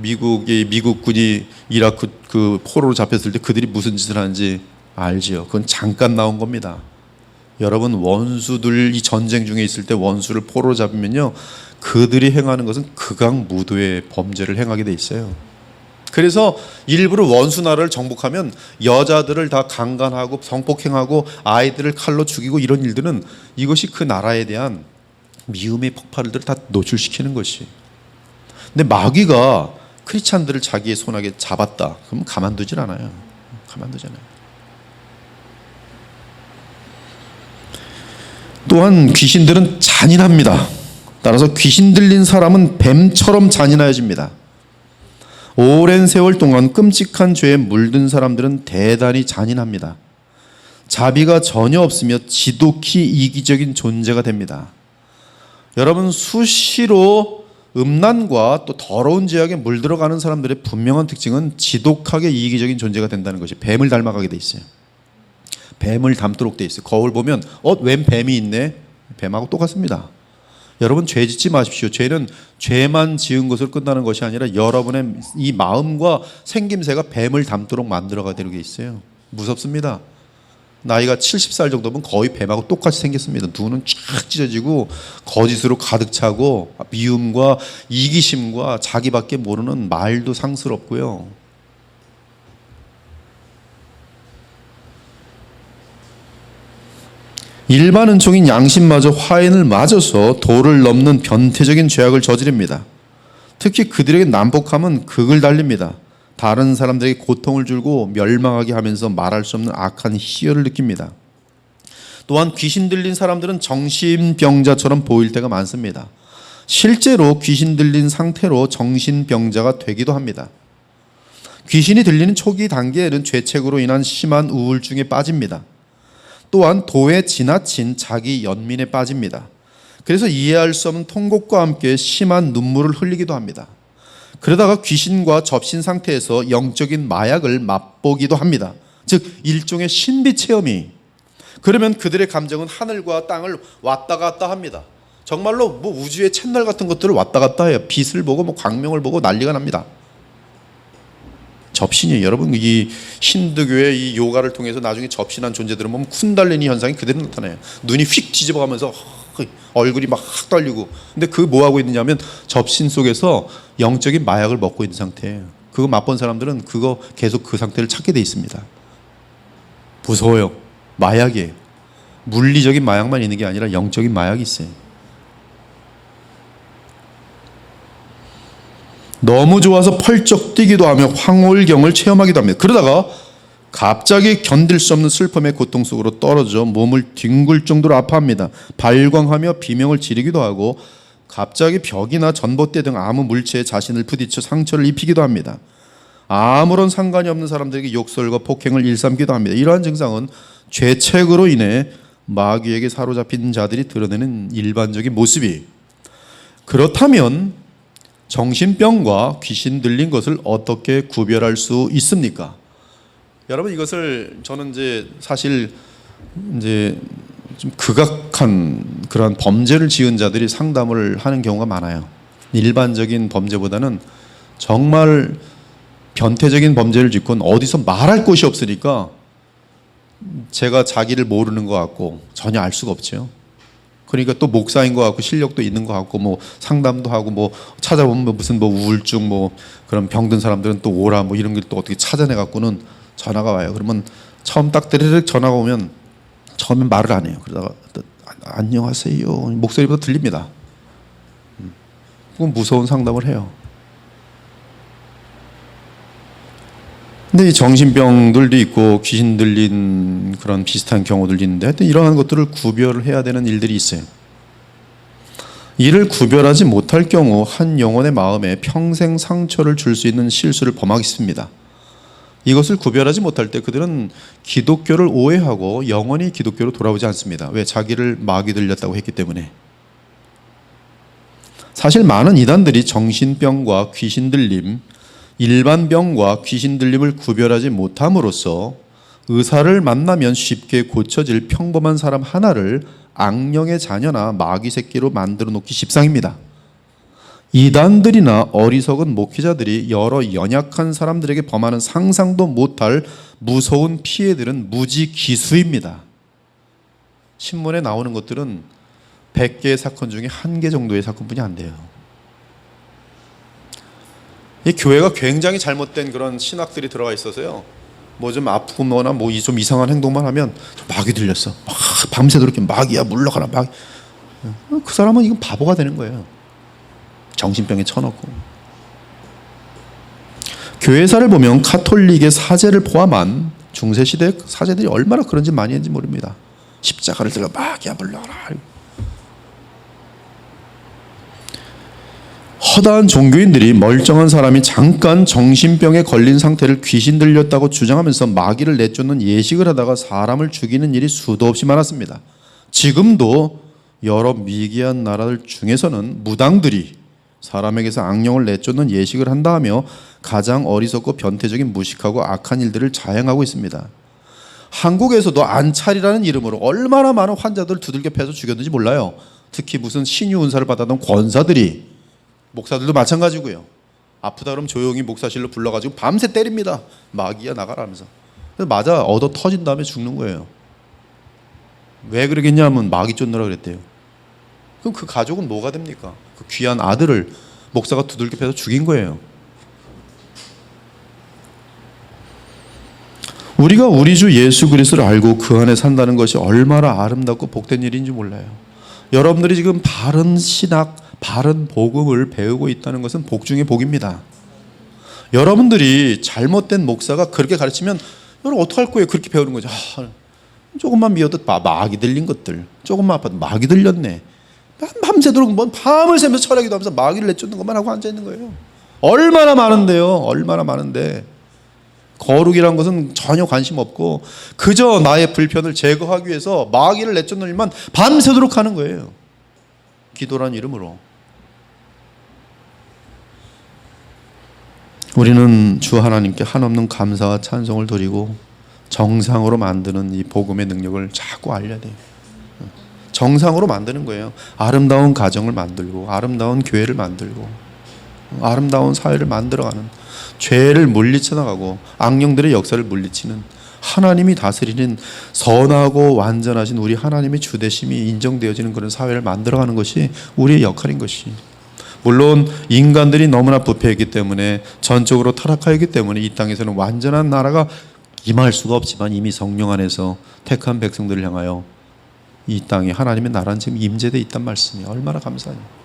미국군이 이라크 그 포로로 잡혔을 때 그들이 무슨 짓을 하는지 알지요. 그건 잠깐 나온 겁니다. 여러분, 원수들이 전쟁 중에 있을 때 원수를 포로로 잡으면요, 그들이 행하는 것은 극악무도의 범죄를 행하게 돼 있어요. 그래서 일부러 원수 나라를 정복하면 여자들을 다 강간하고 성폭행하고 아이들을 칼로 죽이고 이런 일들은 이것이 그 나라에 대한 미움의 폭발들을 다 노출시키는 것이. 근데 마귀가 크리스찬들을 자기의 손아귀에 잡았다. 그럼 가만두질 않아요. 또한 귀신들은 잔인합니다. 따라서 귀신 들린 사람은 뱀처럼 잔인해집니다. 오랜 세월 동안 끔찍한 죄에 물든 사람들은 대단히 잔인합니다. 자비가 전혀 없으며 지독히 이기적인 존재가 됩니다. 여러분, 수시로 음란과 또 더러운 죄악에 물들어가는 사람들의 분명한 특징은 지독하게 이기적인 존재가 된다는 것이, 뱀을 닮아가게 돼 있어요. 뱀을 닮도록 돼 있어요. 거울 보면 웬 뱀이 있네? 뱀하고 똑같습니다. 여러분, 죄 짓지 마십시오. 죄는 죄만 지은 것으로 끝나는 것이 아니라 여러분의 이 마음과 생김새가 뱀을 닮도록 만들어가 되는 게 있어요. 무섭습니다. 나이가 70살 정도면 거의 뱀하고 똑같이 생겼습니다. 눈은 쫙 찢어지고 거짓으로 가득 차고 미움과 이기심과 자기밖에 모르는 말도 상스럽고요. 일반 은총인 양심마저 화인을 맞아서 도를 넘는 변태적인 죄악을 저지릅니다. 특히 그들에게 난폭함은 극을 달립니다. 다른 사람들에게 고통을 주고 멸망하게 하면서 말할 수 없는 악한 희열을 느낍니다. 또한 귀신 들린 사람들은 정신병자처럼 보일 때가 많습니다. 실제로 귀신 들린 상태로 정신병자가 되기도 합니다. 귀신이 들리는 초기 단계에는 죄책으로 인한 심한 우울증에 빠집니다. 또한 도에 지나친 자기 연민에 빠집니다. 그래서 이해할 수 없는 통곡과 함께 심한 눈물을 흘리기도 합니다. 그러다가 귀신과 접신 상태에서 영적인 마약을 맛보기도 합니다. 즉 일종의 신비 체험이. 그러면 그들의 감정은 하늘과 땅을 왔다 갔다 합니다. 정말로 뭐 우주의 채널 같은 것들을 왔다 갔다 해요. 빛을 보고 뭐 광명을 보고 난리가 납니다. 접신이에요. 여러분 이 힌두교의 이 요가를 통해서 나중에 접신한 존재들은 보면 쿤달리니 현상이 그대로 나타나요. 눈이 휙 뒤집어가면서 얼굴이 막 떨리고. 근데 그 뭐 하고 있느냐면 접신 속에서 영적인 마약을 먹고 있는 상태예요. 그거 맛본 사람들은 그거 계속 그 상태를 찾게 돼 있습니다. 무서워요. 마약이에요. 물리적인 마약만 있는 게 아니라 영적인 마약이 있어요. 너무 좋아서 펄쩍 뛰기도 하며 황홀경을 체험하기도 합니다. 그러다가 갑자기 견딜 수 없는 슬픔의 고통 속으로 떨어져 몸을 뒹굴 정도로 아파합니다. 발광하며 비명을 지르기도 하고 갑자기 벽이나 전봇대 등 아무 물체에 자신을 부딪혀 상처를 입히기도 합니다. 아무런 상관이 없는 사람들에게 욕설과 폭행을 일삼기도 합니다. 이러한 증상은 죄책으로 인해 마귀에게 사로잡힌 자들이 드러내는 일반적인 모습이. 그렇다면 정신병과 귀신 들린 것을 어떻게 구별할 수 있습니까? 여러분 이것을 저는 사실 좀 극악한 그런 범죄를 지은 자들이 상담을 하는 경우가 많아요. 일반적인 범죄보다는 정말 변태적인 범죄를 짓고 어디서 말할 곳이 없으니까 제가 자기를 모르는 것 같고 전혀 알 수가 없죠. 그러니까 또 목사인 것 같고 실력도 있는 것 같고 뭐 상담도 하고 뭐 찾아보면 무슨 뭐 우울증 뭐 그런 병든 사람들은 또 오라 뭐 이런 걸 또 어떻게 찾아내 갖고는 전화가 와요. 그러면 처음 딱 드르륵 전화가 오면 처음엔 말을 안 해요. 그러다가 안녕하세요 목소리부터 들립니다. 그건 무서운 상담을 해요. 근데 이 정신병들도 있고 귀신 들린 그런 비슷한 경우들도 있는데 하여튼 이러한 것들을 구별을 해야 되는 일들이 있어요. 이를 구별하지 못할 경우 한 영혼의 마음에 평생 상처를 줄 수 있는 실수를 범하겠습니다. 이것을 구별하지 못할 때 그들은 기독교를 오해하고 영원히 기독교로 돌아오지 않습니다. 왜? 자기를 마귀 들렸다고 했기 때문에. 사실 많은 이단들이 정신병과 귀신 들림, 일반 병과 귀신 들림을 구별하지 못함으로써 의사를 만나면 쉽게 고쳐질 평범한 사람 하나를 악령의 자녀나 마귀 새끼로 만들어 놓기 십상입니다. 이단들이나 어리석은 목회자들이 여러 연약한 사람들에게 범하는 상상도 못할 무서운 피해들은 무지기수입니다. 신문에 나오는 것들은 100개의 사건 중에 1개 정도의 사건뿐이 안 돼요. 이 교회가 굉장히 잘못된 그런 신학들이 들어가 있어서요. 뭐 좀 아프거나 뭐 좀 이상한 행동만 하면 마귀 들렸어. 막 밤새도록 이렇게 마귀야 물러가라 마귀. 그 사람은 이건 바보가 되는 거예요. 정신병에 쳐넣고. 교회사를 보면 카톨릭의 사제를 포함한 중세시대 사제들이 얼마나 그런지 많이 했는지 모릅니다. 십자가를 들고 마귀야 물러가라. 허다한 종교인들이 멀쩡한 사람이 잠깐 정신병에 걸린 상태를 귀신 들렸다고 주장하면서 마귀를 내쫓는 예식을 하다가 사람을 죽이는 일이 수도 없이 많았습니다. 지금도 여러 미개한 나라들 중에서는 무당들이 사람에게서 악령을 내쫓는 예식을 한다 하며 가장 어리석고 변태적인 무식하고 악한 일들을 자행하고 있습니다. 한국에서도 안찰이라는 이름으로 얼마나 많은 환자들 두들겨 패서 죽였는지 몰라요. 특히 무슨 신유 은사를 받았던 권사들이, 목사들도 마찬가지고요. 아프다 그러면 조용히 목사실로 불러가지고 밤새 때립니다. 마귀야 나가라 하면서. 맞아 얻어 터진 다음에 죽는 거예요. 왜 그러겠냐면 마귀 쫓느라 그랬대요. 그럼 그 가족은 뭐가 됩니까? 그 귀한 아들을 목사가 두들겨 패서 죽인 거예요. 우리가 우리 주 예수 그리스도를 알고 그 안에 산다는 것이 얼마나 아름답고 복된 일인지 몰라요. 여러분들이 지금 바른 신학, 바른 복음을 배우고 있다는 것은 복 중의 복입니다. 여러분들이 잘못된 목사가 그렇게 가르치면 여러분 어떡할 거예요? 그렇게 배우는 거죠. 조금만 미워도 마귀 들린 것들, 조금만 아파도 마귀 들렸네. 밤새도록 밤을 새면서 철학기도 하면서 마귀를 내쫓는 것만 하고 앉아있는 거예요. 얼마나 많은데요. 얼마나 많은데 거룩이란 것은 전혀 관심 없고 그저 나의 불편을 제거하기 위해서 마귀를 내쫓는 일만 밤새도록 하는 거예요. 기도란 이름으로. 우리는 주 하나님께 한없는 감사와 찬송을 드리고 정상으로 만드는 이 복음의 능력을 자꾸 알려야 돼요. 정상으로 만드는 거예요. 아름다운 가정을 만들고 아름다운 교회를 만들고 아름다운 사회를 만들어가는, 죄를 물리쳐 나가고 악령들의 역사를 물리치는, 하나님이 다스리는 선하고 완전하신 우리 하나님의 주대심이 인정되어지는 그런 사회를 만들어가는 것이 우리의 역할인 것이. 물론 인간들이 너무나 부패했기 때문에, 전적으로 타락하였기 때문에 이 땅에서는 완전한 나라가 임할 수가 없지만 이미 성령 안에서 택한 백성들을 향하여 이 땅에 하나님의 나라는 지금 임재되어 있단 말씀이에요. 얼마나 감사해요.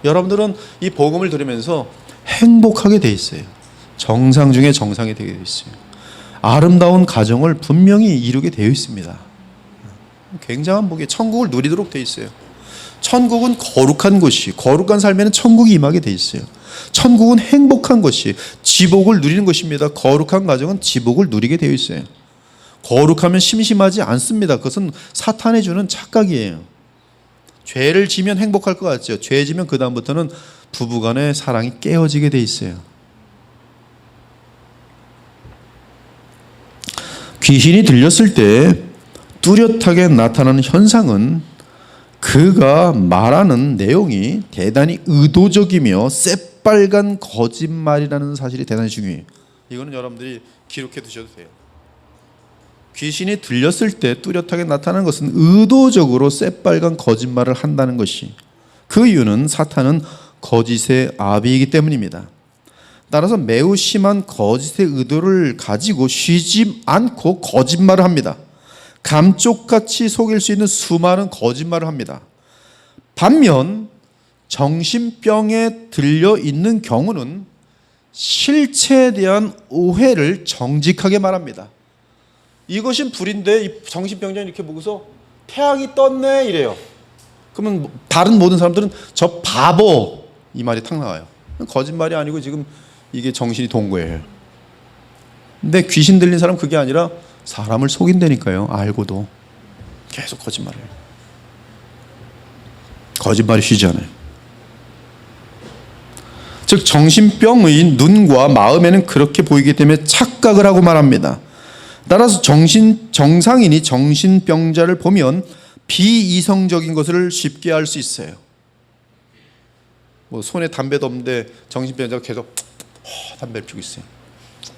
여러분들은 이 복음을 들으면서 행복하게 돼 있어요. 정상 중에 정상이 되게 돼 있어요. 아름다운 가정을 분명히 이루게 되어 있습니다. 굉장한 복이, 천국을 누리도록 되어 있어요. 천국은 거룩한 곳이, 거룩한 삶에는 천국이 임하게 돼 있어요. 천국은 행복한 것이, 지복을 누리는 것입니다. 거룩한 가정은 지복을 누리게 되어 있어요. 거룩하면 심심하지 않습니다. 그것은 사탄이 주는 착각이에요. 죄를 지면 행복할 것 같죠. 죄 지면 그 다음부터는 부부간의 사랑이 깨어지게 돼 있어요. 귀신이 들렸을 때 뚜렷하게 나타나는 현상은 그가 말하는 내용이 대단히 의도적이며 새빨간 거짓말이라는 사실이 대단히 중요해요. 이거는 여러분들이 기록해 두셔도 돼요. 귀신이 들렸을 때 뚜렷하게 나타나는 것은 의도적으로 새빨간 거짓말을 한다는 것이, 그 이유는 사탄은 거짓의 아비이기 때문입니다. 따라서 매우 심한 거짓의 의도를 가지고 쉬지 않고 거짓말을 합니다. 감쪽같이 속일 수 있는 수많은 거짓말을 합니다. 반면 정신병에 들려 있는 경우는 실체에 대한 오해를 정직하게 말합니다. 이것은 불인데, 이 정신병자는 이렇게 보고서 태양이 떴네 이래요. 그러면 다른 모든 사람들은 저 바보, 이 말이 탁 나와요. 거짓말이 아니고 지금 이게 정신이 돈 거예요. 근데 귀신 들린 사람 그게 아니라 사람을 속인다니까요. 알고도 계속 거짓말해요. 거짓말이 쉬지 않아요. 즉 정신병의 눈과 마음에는 그렇게 보이기 때문에 착각을 하고 말합니다. 따라서 정상인이 정신병자를 보면 비이성적인 것을 쉽게 알 수 있어요. 뭐 손에 담배도 없는데 정신병자가 계속 담배를 피우고 있어요.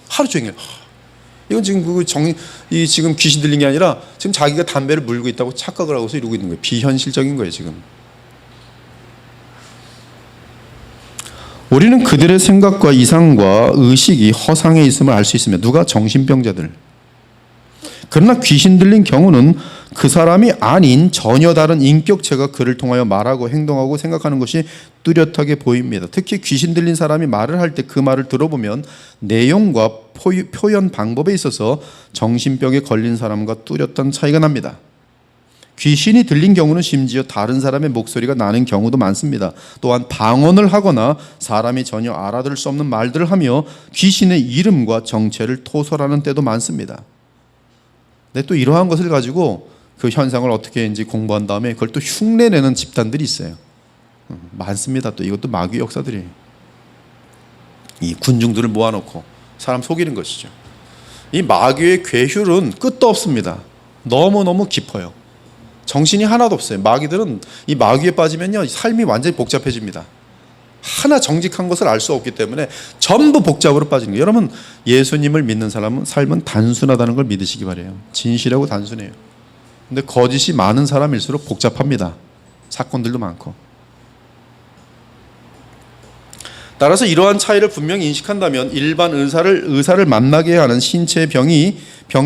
하루 종일. 이건 지금 이 지금 귀신 들린 게 아니라 지금 자기가 담배를 물고 있다고 착각을 하고서 이러고 있는 거예요. 비현실적인 거예요, 지금. 우리는 그들의 생각과 이상과 의식이 허상에 있음을 알 수 있으며, 누가? 정신병자들. 그러나 귀신 들린 경우는 그 사람이 아닌 전혀 다른 인격체가 그를 통하여 말하고 행동하고 생각하는 것이 뚜렷하게 보입니다. 특히 귀신 들린 사람이 말을 할 때 그 말을 들어보면 내용과 표현 방법에 있어서 정신병에 걸린 사람과 뚜렷한 차이가 납니다. 귀신이 들린 경우는 심지어 다른 사람의 목소리가 나는 경우도 많습니다. 또한 방언을 하거나 사람이 전혀 알아들을 수 없는 말들을 하며 귀신의 이름과 정체를 토설하는 때도 많습니다. 근데 또 이러한 것을 가지고 그 현상을 어떻게 인지 공부한 다음에 그걸 또 흉내내는 집단들이 있어요. 많습니다. 또 이것도 마귀 역사들이에요. 이 군중들을 모아놓고 사람 속이는 것이죠. 이 마귀의 괴휼은 끝도 없습니다. 너무너무 깊어요. 정신이 하나도 없어요. 마귀들은 이 마귀에 빠지면요, 삶이 완전히 복잡해집니다. 하나 정직한 것을 알 수 없기 때문에 전부 복잡으로 빠지는 거예요. 여러분, 예수님을 믿는 사람은 삶은 단순하다는 걸 믿으시기 바래요. 진실하고 단순해요. 근데 거짓이 많은 사람일수록 복잡합니다. 사건들도 많고. 따라서 이러한 차이를 분명히 인식한다면 일반 의사를 만나게 하는 신체의 병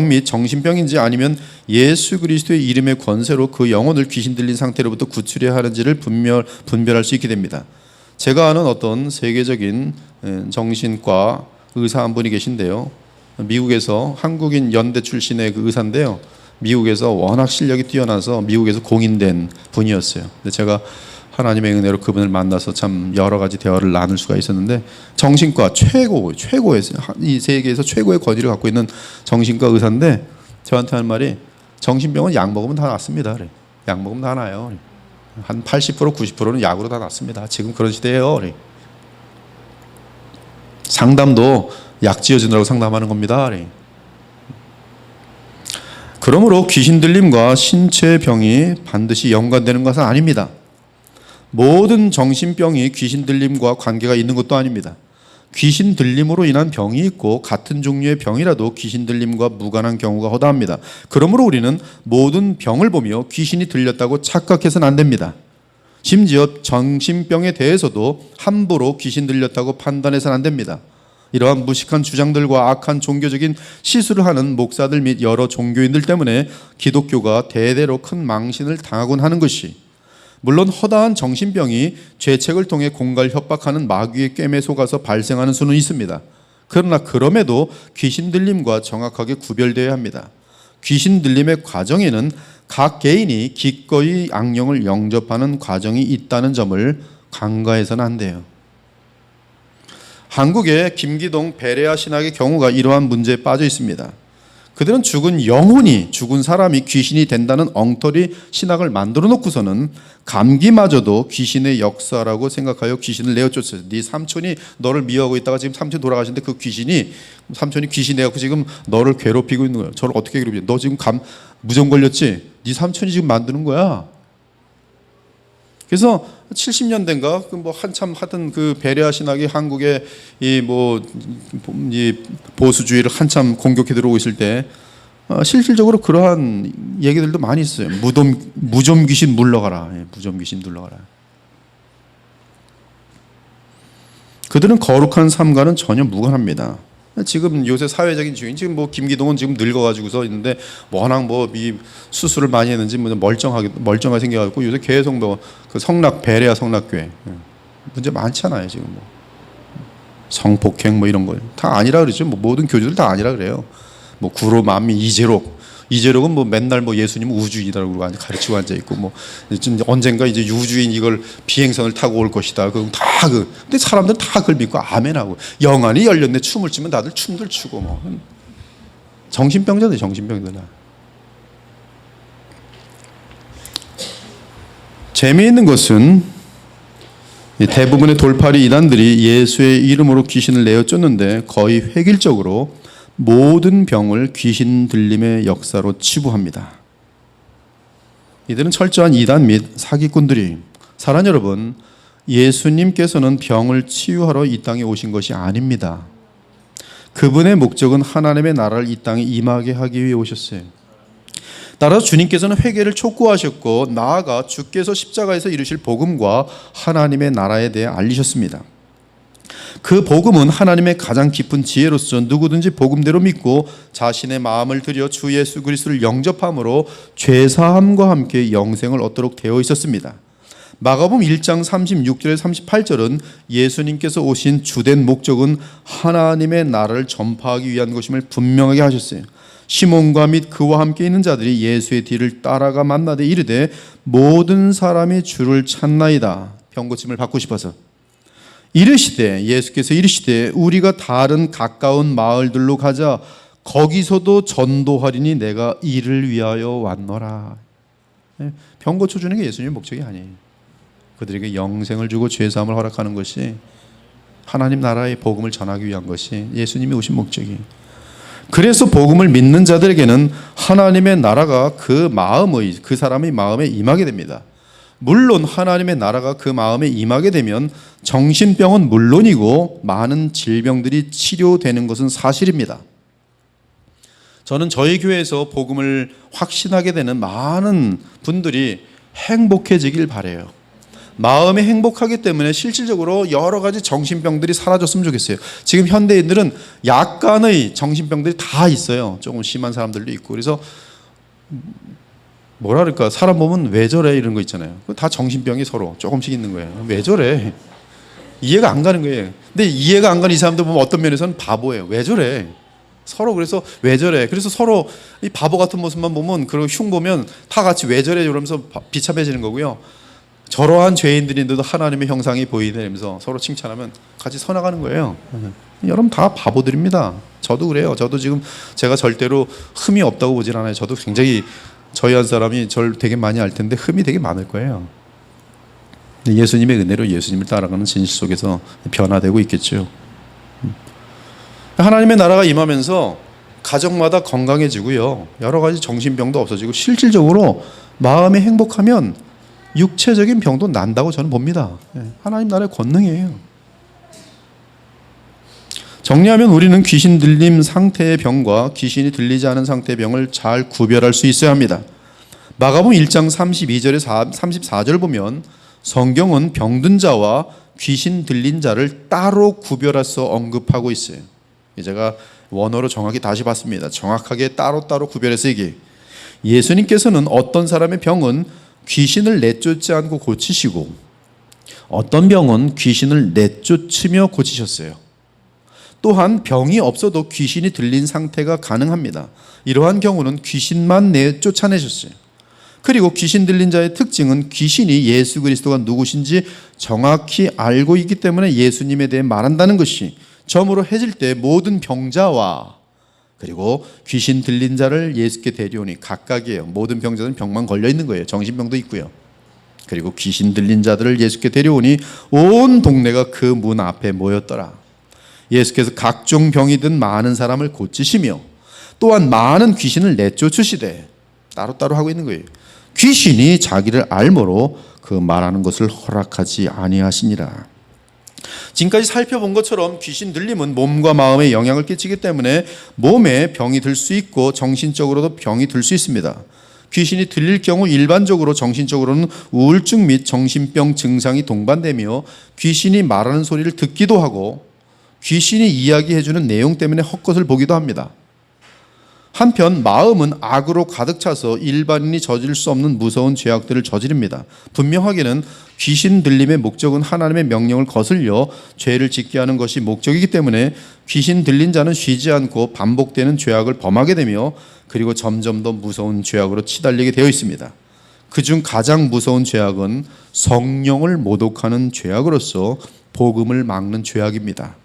및 정신병인지 아니면 예수 그리스도의 이름의 권세로 그 영혼을 귀신 들린 상태로부터 구출해야 하는지를 분별할 수 있게 됩니다. 제가 아는 어떤 세계적인 정신과 의사 한 분이 계신데요. 미국에서 한국인 연대 출신의 그 의사인데요. 미국에서 워낙 실력이 뛰어나서 미국에서 공인된 분이었어요. 근데 제가 하나님의 은혜로 그분을 만나서 참 여러 가지 대화를 나눌 수가 있었는데, 정신과 최고의 이 세계에서 최고의 권위를 갖고 있는 정신과 의사인데 저한테 하는 말이, 정신병은 약 먹으면 다 낫습니다. 그래. 약 먹으면 다 나아요. 그래. 한 80% 90%는 약으로 다 낫습니다. 지금 그런 시대예요. 그래. 상담도 약 지어주느라고 상담하는 겁니다. 그래. 그러므로 귀신 들림과 신체 병이 반드시 연관되는 것은 아닙니다. 모든 정신병이 귀신 들림과 관계가 있는 것도 아닙니다. 귀신 들림으로 인한 병이 있고 같은 종류의 병이라도 귀신 들림과 무관한 경우가 허다합니다. 그러므로 우리는 모든 병을 보며 귀신이 들렸다고 착각해서는 안 됩니다. 심지어 정신병에 대해서도 함부로 귀신 들렸다고 판단해서는 안 됩니다. 이러한 무식한 주장들과 악한 종교적인 시술을 하는 목사들 및 여러 종교인들 때문에 기독교가 대대로 큰 망신을 당하곤 하는 것이, 물론 허다한 정신병이 죄책을 통해 공갈 협박하는 마귀의 꿰매 속아서 발생하는 수는 있습니다. 그러나 그럼에도 귀신 들림과 정확하게 구별되어야 합니다. 귀신 들림의 과정에는 각 개인이 기꺼이 악령을 영접하는 과정이 있다는 점을 간과해서는 안 돼요. 한국의 김기동 베레아 신학의 경우가 이러한 문제에 빠져 있습니다. 그들은 죽은 영혼이, 죽은 사람이 귀신이 된다는 엉터리 신학을 만들어 놓고서는 감기마저도 귀신의 역사라고 생각하여 귀신을 내어쫓았어요. 네 삼촌이 너를 미워하고 있다가 지금 삼촌이 돌아가시는데 그 삼촌이 귀신이 돼갖고 지금 너를 괴롭히고 있는 거예요. 저를 어떻게 괴롭히냐? 너 지금 무좀 걸렸지? 네 삼촌이 지금 만드는 거야. 그래서 70년대인가 뭐 한참 하던 그 베레아 신학이 한국의 이 보수주의를 한참 공격해 들어오고 있을 때 실질적으로 그러한 얘기들도 많이 있어요. 무좀 귀신 물러가라. 무좀 귀신 물러가라. 그들은 거룩한 삶과는 전혀 무관합니다. 지금 요새 사회적인 주인, 지금 뭐 김기동은 지금 늙어가지고서 있는데 워낙 이 수술을 많이 했는지 멀쩡하게 생겨가지고 요새 계속 그 베레아 성락교회 문제 많잖아요. 지금 성폭행 이런 거 다 아니라 그러죠. 모든 교주들 다 아니라 그래요. 구로 만미 이재록은 맨날 예수님 우주인이라고 가르치고 앉아 있고 언젠가 이제 우주인 이걸 비행선을 타고 올 것이다. 그럼 근데 사람들은 다 그걸 믿고 아멘하고, 영안이 열렸네 춤을 추면 다들 춤들 추고 정신병자들. 재미있는 것은 대부분의 돌팔이 이단들이 예수의 이름으로 귀신을 내어쫓는데 거의 획일적으로 모든 병을 귀신 들림의 역사로 치부합니다. 이들은 철저한 이단 및 사기꾼들이, 사랑 여러분, 예수님께서는 병을 치유하러 이 땅에 오신 것이 아닙니다. 그분의 목적은 하나님의 나라를 이 땅에 임하게 하기 위해 오셨어요. 따라서 주님께서는 회개를 촉구하셨고 나아가 주께서 십자가에서 이루실 복음과 하나님의 나라에 대해 알리셨습니다. 그 복음은 하나님의 가장 깊은 지혜로서 누구든지 복음대로 믿고 자신의 마음을 들여 주 예수 그리스도를 영접함으로 죄사함과 함께 영생을 얻도록 되어 있었습니다. 마가복음 1장 36절에 38절은 예수님께서 오신 주된 목적은 하나님의 나라를 전파하기 위한 것임을 분명하게 하셨어요. 시몬과 및 그와 함께 있는 자들이 예수의 뒤를 따라가 만나되 이르되 모든 사람이 주를 찾나이다. 병고침을 받고 싶어서. 예수께서 이르시되 우리가 다른 가까운 마을들로 가자. 거기서도 전도하리니 내가 이를 위하여 왔노라. 병 고쳐주는 게 예수님의 목적이 아니에요. 그들에게 영생을 주고 죄사함을 허락하는 것이, 하나님 나라의 복음을 전하기 위한 것이 예수님이 오신 목적이에요. 그래서 복음을 믿는 자들에게는 하나님의 나라가 그 사람의 마음에 임하게 됩니다. 물론 하나님의 나라가 그 마음에 임하게 되면 정신병은 물론이고 많은 질병들이 치료되는 것은 사실입니다. 저는 저희 교회에서 복음을 확신하게 되는 많은 분들이 행복해지길 바라요. 마음이 행복하기 때문에 실질적으로 여러 가지 정신병들이 사라졌으면 좋겠어요. 지금 현대인들은 약간의 정신병들이 다 있어요. 조금 심한 사람들도 있고. 그래서 사람 보면 왜 저래 이런 거 있잖아요. 다 정신병이 서로 조금씩 있는 거예요. 왜 저래? 이해가 안 가는 거예요. 근데 이해가 안 가는 이 사람들 보면 어떤 면에서는 바보예요. 왜 저래? 서로 그래서 왜 저래? 그래서 서로 이 바보 같은 모습만 보면, 그리고 흉 보면 다 같이 왜 저래? 이러면서 비참해지는 거고요. 저러한 죄인들인데도 하나님의 형상이 보이면서 서로 칭찬하면 같이 서나가는 거예요. 여러분 다 바보들입니다. 저도 그래요. 저도 지금 제가 절대로 흠이 없다고 보진 않아요. 저도 굉장히 저희 한 사람이 저를 되게 많이 알 텐데 흠이 되게 많을 거예요. 예수님의 은혜로 예수님을 따라가는 진실 속에서 변화되고 있겠죠. 하나님의 나라가 임하면서 가정마다 건강해지고요. 여러 가지 정신병도 없어지고 실질적으로 마음이 행복하면 육체적인 병도 난다고 저는 봅니다. 하나님 나라의 권능이에요. 정리하면 우리는 귀신 들림 상태의 병과 귀신이 들리지 않은 상태의 병을 잘 구별할 수 있어야 합니다. 마가복음 1장 32절에 34절을 보면 성경은 병든 자와 귀신 들린 자를 따로 구별해서 언급하고 있어요. 제가 원어로 정확히 다시 봤습니다. 정확하게 따로따로 구별해서 얘기해요. 예수님께서는 어떤 사람의 병은 귀신을 내쫓지 않고 고치시고 어떤 병은 귀신을 내쫓으며 고치셨어요. 또한 병이 없어도 귀신이 들린 상태가 가능합니다. 이러한 경우는 귀신만 쫓아내셨어요. 그리고 귀신 들린 자의 특징은 귀신이 예수 그리스도가 누구신지 정확히 알고 있기 때문에 예수님에 대해 말한다는 것이 점으로 해질 때 모든 병자와 그리고 귀신 들린 자를 예수께 데려오니 각각이에요. 모든 병자는 병만 걸려 있는 거예요. 정신병도 있고요. 그리고 귀신 들린 자들을 예수께 데려오니 온 동네가 그 문 앞에 모였더라. 예수께서 각종 병이든 많은 사람을 고치시며 또한 많은 귀신을 내쫓으시되 따로따로 하고 있는 거예요. 귀신이 자기를 알므로 그 말하는 것을 허락하지 아니하시니라. 지금까지 살펴본 것처럼 귀신 들림은 몸과 마음에 영향을 끼치기 때문에 몸에 병이 들 수 있고 정신적으로도 병이 들 수 있습니다. 귀신이 들릴 경우 일반적으로 정신적으로는 우울증 및 정신병 증상이 동반되며 귀신이 말하는 소리를 듣기도 하고 귀신이 이야기해주는 내용 때문에 헛것을 보기도 합니다. 한편 마음은 악으로 가득 차서 일반인이 저지를 수 없는 무서운 죄악들을 저지릅니다. 분명하게는 귀신 들림의 목적은 하나님의 명령을 거슬려 죄를 짓게 하는 것이 목적이기 때문에 귀신 들린 자는 쉬지 않고 반복되는 죄악을 범하게 되며 그리고 점점 더 무서운 죄악으로 치달리게 되어 있습니다. 그중 가장 무서운 죄악은 성령을 모독하는 죄악으로서 복음을 막는 죄악입니다.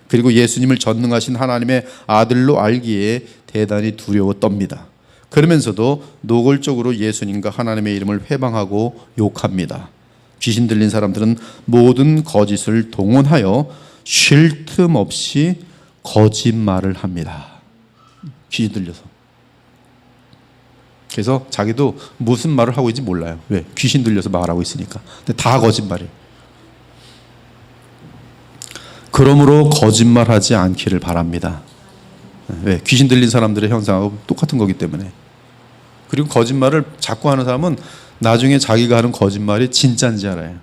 그리고 예수님을 전능하신 하나님의 아들로 알기에 대단히 두려워 떱니다. 그러면서도 노골적으로 예수님과 하나님의 이름을 회방하고 욕합니다. 귀신 들린 사람들은 모든 거짓을 동원하여 쉴 틈 없이 거짓말을 합니다. 귀신 들려서. 그래서 자기도 무슨 말을 하고 있는지 몰라요. 왜? 귀신 들려서 말하고 있으니까. 근데 다 거짓말이에요. 그러므로 거짓말하지 않기를 바랍니다. 왜? 귀신 들린 사람들의 형상하고 똑같은 거기 때문에. 그리고 거짓말을 자꾸 하는 사람은 나중에 자기가 하는 거짓말이 진짜인지 알아요.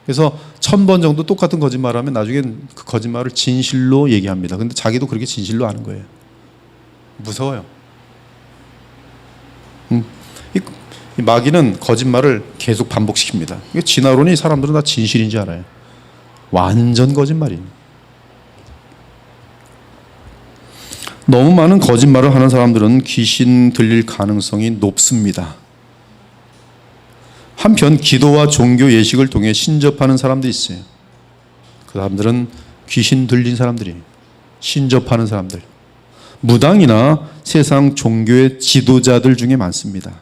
그래서 1000번 정도 똑같은 거짓말을 하면 나중엔 그 거짓말을 진실로 얘기합니다. 근데 자기도 그렇게 진실로 하는 거예요. 무서워요. 이 마귀는 거짓말을 계속 반복시킵니다. 이게 진화론이 사람들은 다 진실인지 알아요. 완전 거짓말이에요. 너무 많은 거짓말을 하는 사람들은 귀신 들릴 가능성이 높습니다. 한편 기도와 종교 예식을 통해 신접하는 사람도 있어요. 그 사람들은 귀신 들린 사람들이에요. 신접하는 사람들. 무당이나 세상 종교의 지도자들 중에 많습니다.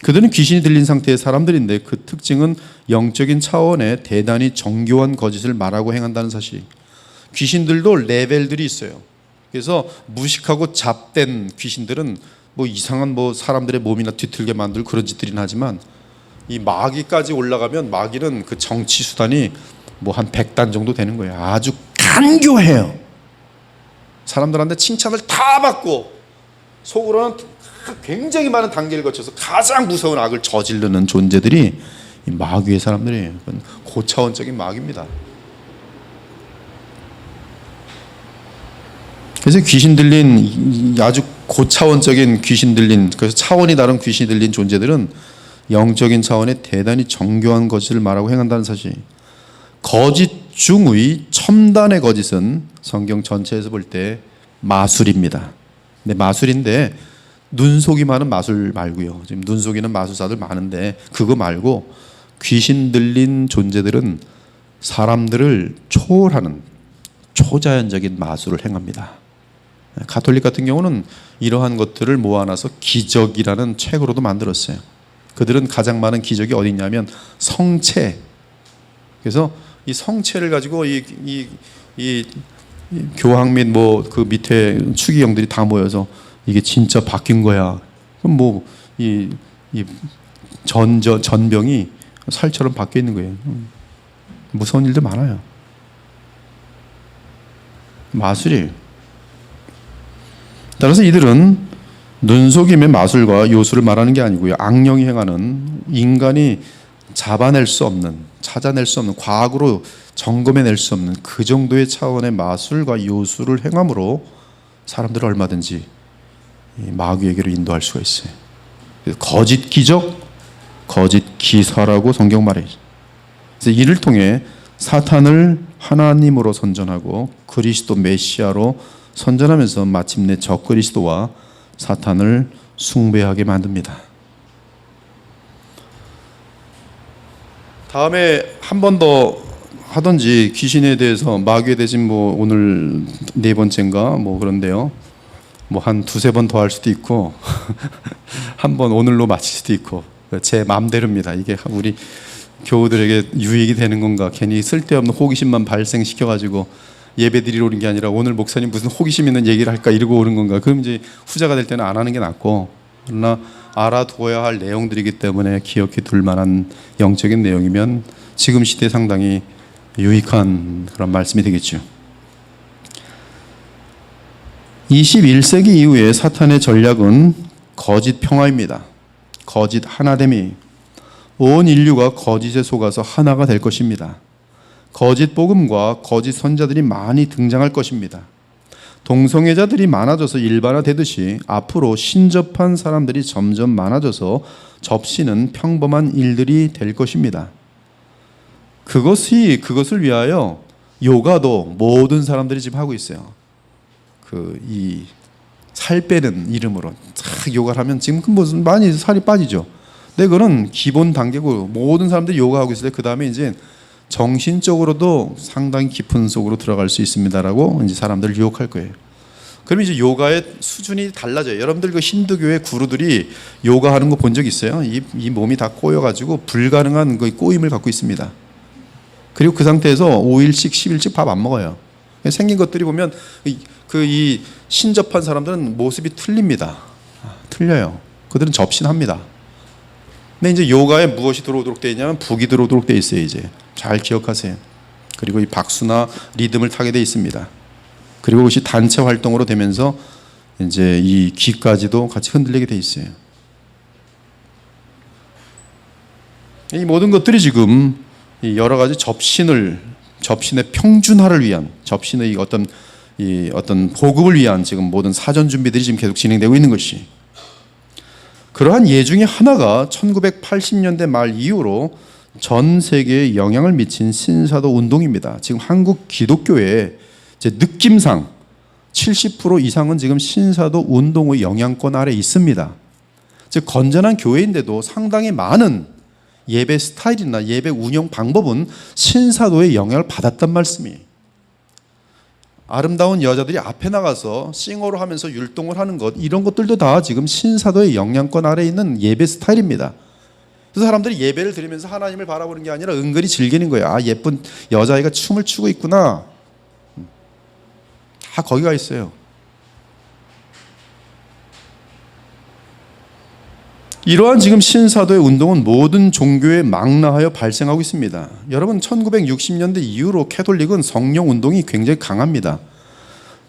그들은 귀신이 들린 상태의 사람들인데 그 특징은 영적인 차원의 대단히 정교한 거짓을 말하고 행한다는 사실. 귀신들도 레벨들이 있어요. 그래서 무식하고 잡된 귀신들은 뭐 이상한 뭐 사람들의 몸이나 뒤틀게 만들고 그런 짓들이긴 하지만 이 마귀까지 올라가면 마귀는 그 정치 수단이 뭐 한 100단 정도 되는 거예요. 아주 간교해요. 사람들한테 칭찬을 다 받고 속으로는 굉장히 많은 단계를 거쳐서 가장 무서운 악을 저지르는 존재들이 이 마귀의 사람들이에요. 그건 고차원적인 마귀입니다. 그래서 귀신 들린 아주 고차원적인 귀신 들린 그래서 차원이 다른 귀신이 들린 존재들은 영적인 차원의 대단히 정교한 거짓을 말하고 행한다는 사실. 거짓 중의 첨단의 거짓은 성경 전체에서 볼 때 마술입니다. 근데 마술인데 눈속이 많은 마술 말고요. 지금 눈속이는 마술사들 많은데 그거 말고 귀신 들린 존재들은 사람들을 초월하는 초자연적인 마술을 행합니다. 가톨릭 같은 경우는 이러한 것들을 모아놔서 기적이라는 책으로도 만들었어요. 그들은 가장 많은 기적이 어디 있냐면 성체. 그래서 이 성체를 가지고 이 교황 및 뭐 그 밑에 추기경들이 다 모여서 이게 진짜 바뀐 거야. 그럼 뭐 이 전병이 살처럼 바뀌어 있는 거예요. 무서운 일들 많아요. 마술이에요. 따라서 이들은 눈속임의 마술과 요술을 말하는 게 아니고요. 악령이 행하는 인간이 잡아낼 수 없는, 찾아낼 수 없는, 과학으로 점검해낼 수 없는 그 정도의 차원의 마술과 요술을 행함으로 사람들을 얼마든지 마귀에게로 인도할 수가 있어요. 거짓 기적, 거짓 기사라고 성경 말해요. 그래서 이를 통해 사탄을 하나님으로 선전하고 그리스도 메시아로 선전하면서 마침내 적그리스도와 사탄을 숭배하게 만듭니다. 다음에 한 번 더 하든지 귀신에 대해서 마귀에 대해서 뭐 오늘 네 번째인가 뭐 그런데요. 뭐 한 두세 번 더 할 수도 있고 한 번 오늘로 마칠 수도 있고 제 마음대로입니다. 이게 우리 교우들에게 유익이 되는 건가? 괜히 쓸데없는 호기심만 발생시켜가지고 예배드리러 오는 게 아니라 오늘 목사님 무슨 호기심 있는 얘기를 할까 이러고 오는 건가? 그럼 이제 후자가 될 때는 안 하는 게 낫고, 그러나 알아두어야 할 내용들이기 때문에 기억해 둘 만한 영적인 내용이면 지금 시대에 상당히 유익한 그런 말씀이 되겠죠. 21세기 이후에 사탄의 전략은 거짓 평화입니다. 거짓 하나됨이 온 인류가 거짓에 속아서 하나가 될 것입니다. 거짓 복음과 거짓 선자들이 많이 등장할 것입니다. 동성애자들이 많아져서 일반화되듯이 앞으로 신접한 사람들이 점점 많아져서 접시는 평범한 일들이 될 것입니다. 그것을 위하여 요가도 모든 사람들이 지금 하고 있어요. 이 살 빼는 이름으로 쫙 요가를 하면 지금 무슨 많이 살이 빠지죠. 근데 그거는 기본 단계고 모든 사람들이 요가하고 있을 때 그 다음에 이제 정신적으로도 상당히 깊은 속으로 들어갈 수 있습니다라고 이제 사람들을 유혹할 거예요. 그럼 이제 요가의 수준이 달라져요. 여러분들 그 힌두교의 구루들이 요가하는 거 본 적 있어요? 이 몸이 다 꼬여가지고 불가능한 그 꼬임을 갖고 있습니다. 그리고 그 상태에서 5일씩 10일씩 밥 안 먹어요. 생긴 것들이 보면 이 신접한 사람들은 모습이 틀립니다. 틀려요. 그들은 접신합니다. 근데 이제 요가에 무엇이 들어오도록 되어 있냐면 북이 들어오도록 되어 있어요. 이제 잘 기억하세요. 그리고 이 박수나 리듬을 타게 되어 있습니다. 그리고 그것이 단체 활동으로 되면서 이제 이 귀까지도 같이 흔들리게 되어 있어요. 이 모든 것들이 지금 여러 가지 접신의 평준화를 위한 접신의 어떤 보급을 위한 지금 모든 사전 준비들이 지금 계속 진행되고 있는 것이, 그러한 예 중에 하나가 1980년대 말 이후로 전 세계에 영향을 미친 신사도 운동입니다. 지금 한국 기독교의 제 느낌상 70% 이상은 지금 신사도 운동의 영향권 아래 있습니다. 즉 건전한 교회인데도 상당히 많은 예배 스타일이나 예배 운영 방법은 신사도의 영향을 받았단 말씀이에요. 아름다운 여자들이 앞에 나가서 싱어로 하면서 율동을 하는 것, 이런 것들도 다 지금 신사도의 영향권 아래 있는 예배 스타일입니다. 그래서 사람들이 예배를 드리면서 하나님을 바라보는 게 아니라 은근히 즐기는 거예요. 아, 예쁜 여자아이가 춤을 추고 있구나. 다 거기가 있어요. 이러한 지금 신사도의 운동은 모든 종교에 망라하여 발생하고 있습니다. 여러분 1960년대 이후로 캐톨릭은 성령 운동이 굉장히 강합니다.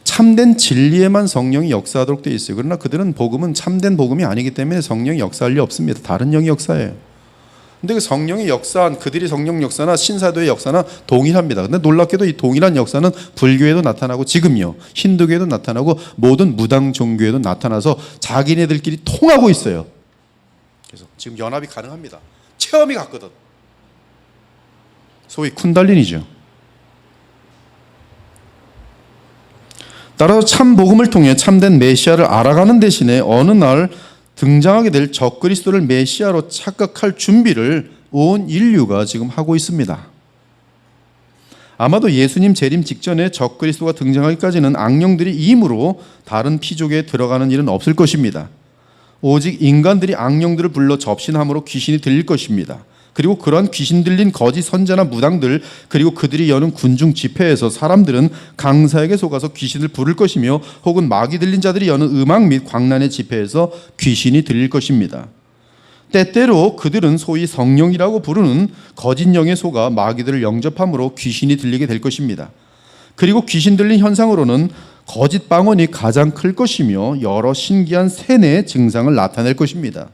참된 진리에만 성령이 역사하도록 되어 있어요. 그러나 그들은 복음은 참된 복음이 아니기 때문에 성령이 역사할 리 없습니다. 다른 영이 역사해요. 근데 그 성령이 역사한 그들이 성령 역사나 신사도의 역사나 동일합니다. 근데 놀랍게도 이 동일한 역사는 불교에도 나타나고 지금요 힌두교에도 나타나고 모든 무당 종교에도 나타나서 자기네들끼리 통하고 있어요. 그래서 지금 연합이 가능합니다. 체험이 같거든. 소위 쿤달린이죠. 따라서 참 복음을 통해 참된 메시아를 알아가는 대신에 어느 날 등장하게 될 적그리스도를 메시아로 착각할 준비를 온 인류가 지금 하고 있습니다. 아마도 예수님 재림 직전에 적그리스도가 등장하기까지는 악령들이 임으로 다른 피족에 들어가는 일은 없을 것입니다. 오직 인간들이 악령들을 불러 접신함으로 귀신이 들릴 것입니다. 그리고 그러한 귀신 들린 거짓 선자나 무당들, 그리고 그들이 여는 군중 집회에서 사람들은 강사에게 속아서 귀신을 부를 것이며, 혹은 마귀 들린 자들이 여는 음악 및 광란의 집회에서 귀신이 들릴 것입니다. 때때로 그들은 소위 성령이라고 부르는 거짓 영에 속아 마귀들을 영접함으로 귀신이 들리게 될 것입니다. 그리고 귀신 들린 현상으로는 거짓 방언이 가장 클 것이며 여러 신기한 세뇌의 증상을 나타낼 것입니다.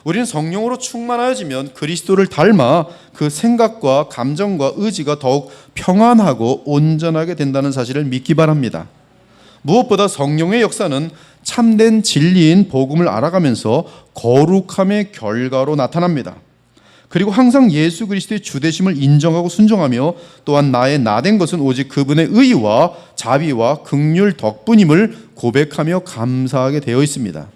우리는 성령으로 충만하여지면 그리스도를 닮아 그 생각과 감정과 의지가 더욱 평안하고 온전하게 된다는 사실을 믿기 바랍니다. 무엇보다 성령의 역사는 참된 진리인 복음을 알아가면서 거룩함의 결과로 나타납니다. 그리고 항상 예수 그리스도의 주되심을 인정하고 순종하며, 또한 나의 나된 것은 오직 그분의 의와 자비와 긍휼 덕분임을 고백하며 감사하게 되어 있습니다.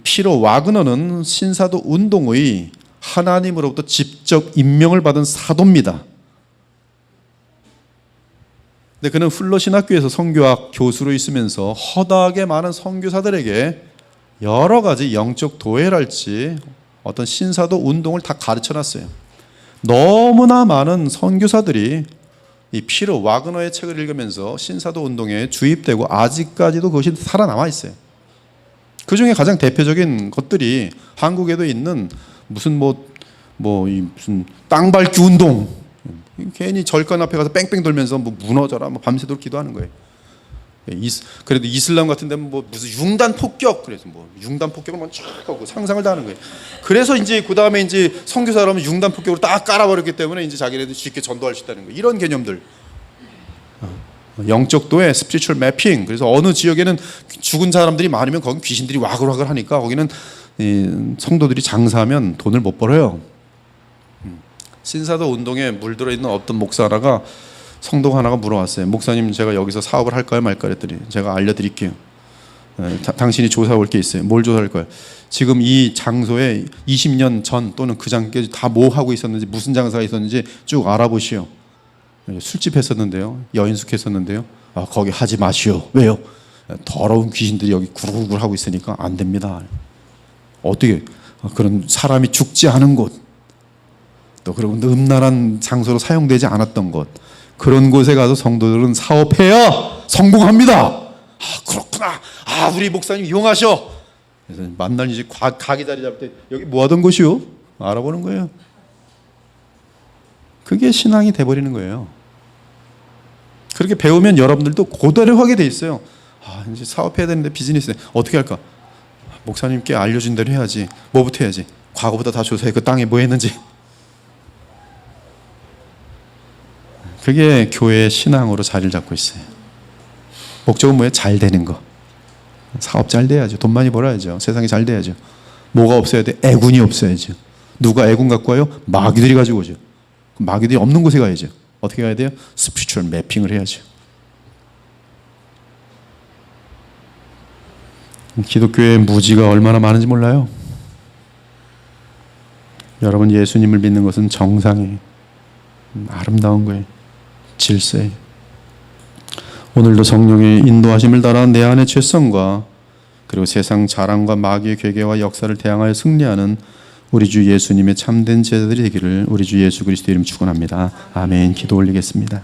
피로 와그너는 신사도 운동의 하나님으로부터 직접 임명을 받은 사도입니다. 근데 그는 플러 신학교에서 선교학 교수로 있으면서 허다하게 많은 선교사들에게 여러 가지 영적 도회랄지 어떤 신사도 운동을 다 가르쳐놨어요. 너무나 많은 선교사들이 이 피로 와그너의 책을 읽으면서 신사도 운동에 주입되고 아직까지도 그것이 살아남아 있어요. 그 중에 가장 대표적인 것들이 한국에도 있는 무슨 무슨 땅밟기 운동, 괜히 절간 앞에 가서 뺑뺑 돌면서 무너져라 밤새도록 기도하는 거예요. 그래도 이슬람 같은 데는 무슨 융단 폭격, 그래서 융단 폭격을 쫙 하고 상상을 다 하는 거예요. 그래서 이제 그 다음에 이제 선교사라면 융단 폭격으로 딱 깔아버렸기 때문에 이제 자기네들 쉽게 전도할 수 있다는 거예요. 이런 개념들. 영적도의 스피리추얼 매핑. 그래서 어느 지역에는 죽은 사람들이 많으면 거기 귀신들이 와글와글 하니까 거기는 성도들이 장사하면 돈을 못 벌어요. 신사도 운동에 물들어 있는 어떤 목사 하나가 성도 하나가 물어왔어요. 목사님, 제가 여기서 사업을 할까요 말까요 했더니 제가 알려드릴게요. 당신이 조사해 올 게 있어요. 뭘 조사할 거예요? 지금 이 장소에 20년 전 또는 그 전까지 다 뭐 하고 있었는지, 무슨 장사가 있었는지 쭉 알아보시오. 술집 했었는데요, 여인숙 했었는데요, 거기 하지 마시오. 왜요? 더러운 귀신들이 여기 구르구르 하고 있으니까 안 됩니다. 어떻게 그런 사람이 죽지 않은 곳, 또 그리고 음란한 장소로 사용되지 않았던 곳, 그런 곳에 가서 성도들은 사업해야 성공합니다. 그렇구나. 우리 목사님 이용하셔. 그래서 만날 이제 가기 자리 잡을 때 여기 뭐 하던 곳이요? 알아보는 거예요. 그게 신앙이 돼버리는 거예요. 그렇게 배우면 여러분들도 그대로 하게 돼 있어요. 이제 사업해야 되는데, 비즈니스 어떻게 할까? 목사님께 알려준 대로 해야지. 뭐부터 해야지? 과거보다 다 조사해. 그 땅에 뭐 했는지. 그게 교회의 신앙으로 자리를 잡고 있어요. 목적은 뭐예요? 잘 되는 거. 사업 잘 돼야죠. 돈 많이 벌어야죠. 세상이 잘 돼야죠. 뭐가 없어야 돼? 애군이 없어야죠. 누가 애군 갖고 와요? 마귀들이 가지고 오죠. 마귀들이 없는 곳에 가야죠. 어떻게 가야 돼요? 스피리추얼 매핑을 해야죠. 기독교의 무지가 얼마나 많은지 몰라요. 여러분, 예수님을 믿는 것은 정상이에요. 아름다운 거예요. 질서예요. 오늘도 성령의 인도하심을 따라 내 안의 죄성과 그리고 세상 자랑과 마귀의 괴계와 역사를 대항하여 승리하는 우리 주 예수님의 참된 제자들이 되기를 우리 주 예수 그리스도 이름 축원합니다. 아멘. 기도 올리겠습니다.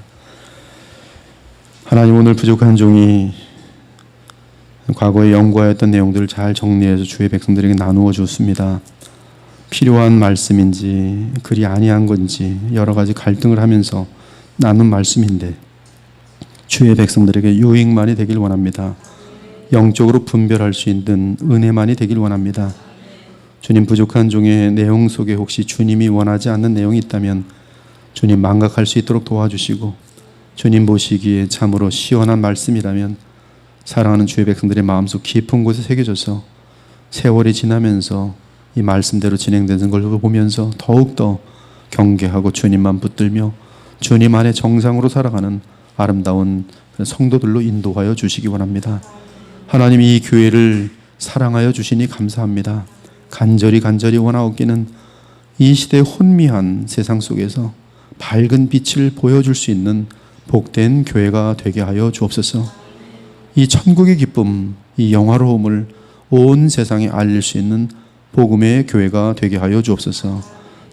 하나님, 오늘 부족한 종이 과거에 연구하였던 내용들을 잘 정리해서 주의 백성들에게 나누어 주었습니다. 필요한 말씀인지 그리 아니한 건지 여러 가지 갈등을 하면서 나눈 말씀인데 주의 백성들에게 유익만이 되길 원합니다. 영적으로 분별할 수 있는 은혜만이 되길 원합니다. 주님, 부족한 종의 내용 속에 혹시 주님이 원하지 않는 내용이 있다면 주님 망각할 수 있도록 도와주시고, 주님 보시기에 참으로 시원한 말씀이라면 사랑하는 주의 백성들의 마음속 깊은 곳에 새겨져서 세월이 지나면서 이 말씀대로 진행되는 걸 보면서 더욱더 경계하고 주님만 붙들며 주님 안에 정상으로 살아가는 아름다운 성도들로 인도하여 주시기 원합니다. 하나님 이 교회를 사랑하여 주시니 감사합니다. 간절히 원하옵기는 이 시대의 혼미한 세상 속에서 밝은 빛을 보여줄 수 있는 복된 교회가 되게 하여 주옵소서. 이 천국의 기쁨, 이 영화로움을 온 세상에 알릴 수 있는 복음의 교회가 되게 하여 주옵소서.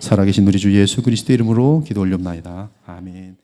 살아계신 우리 주 예수 그리스도의 이름으로 기도 올렵나이다. 아멘.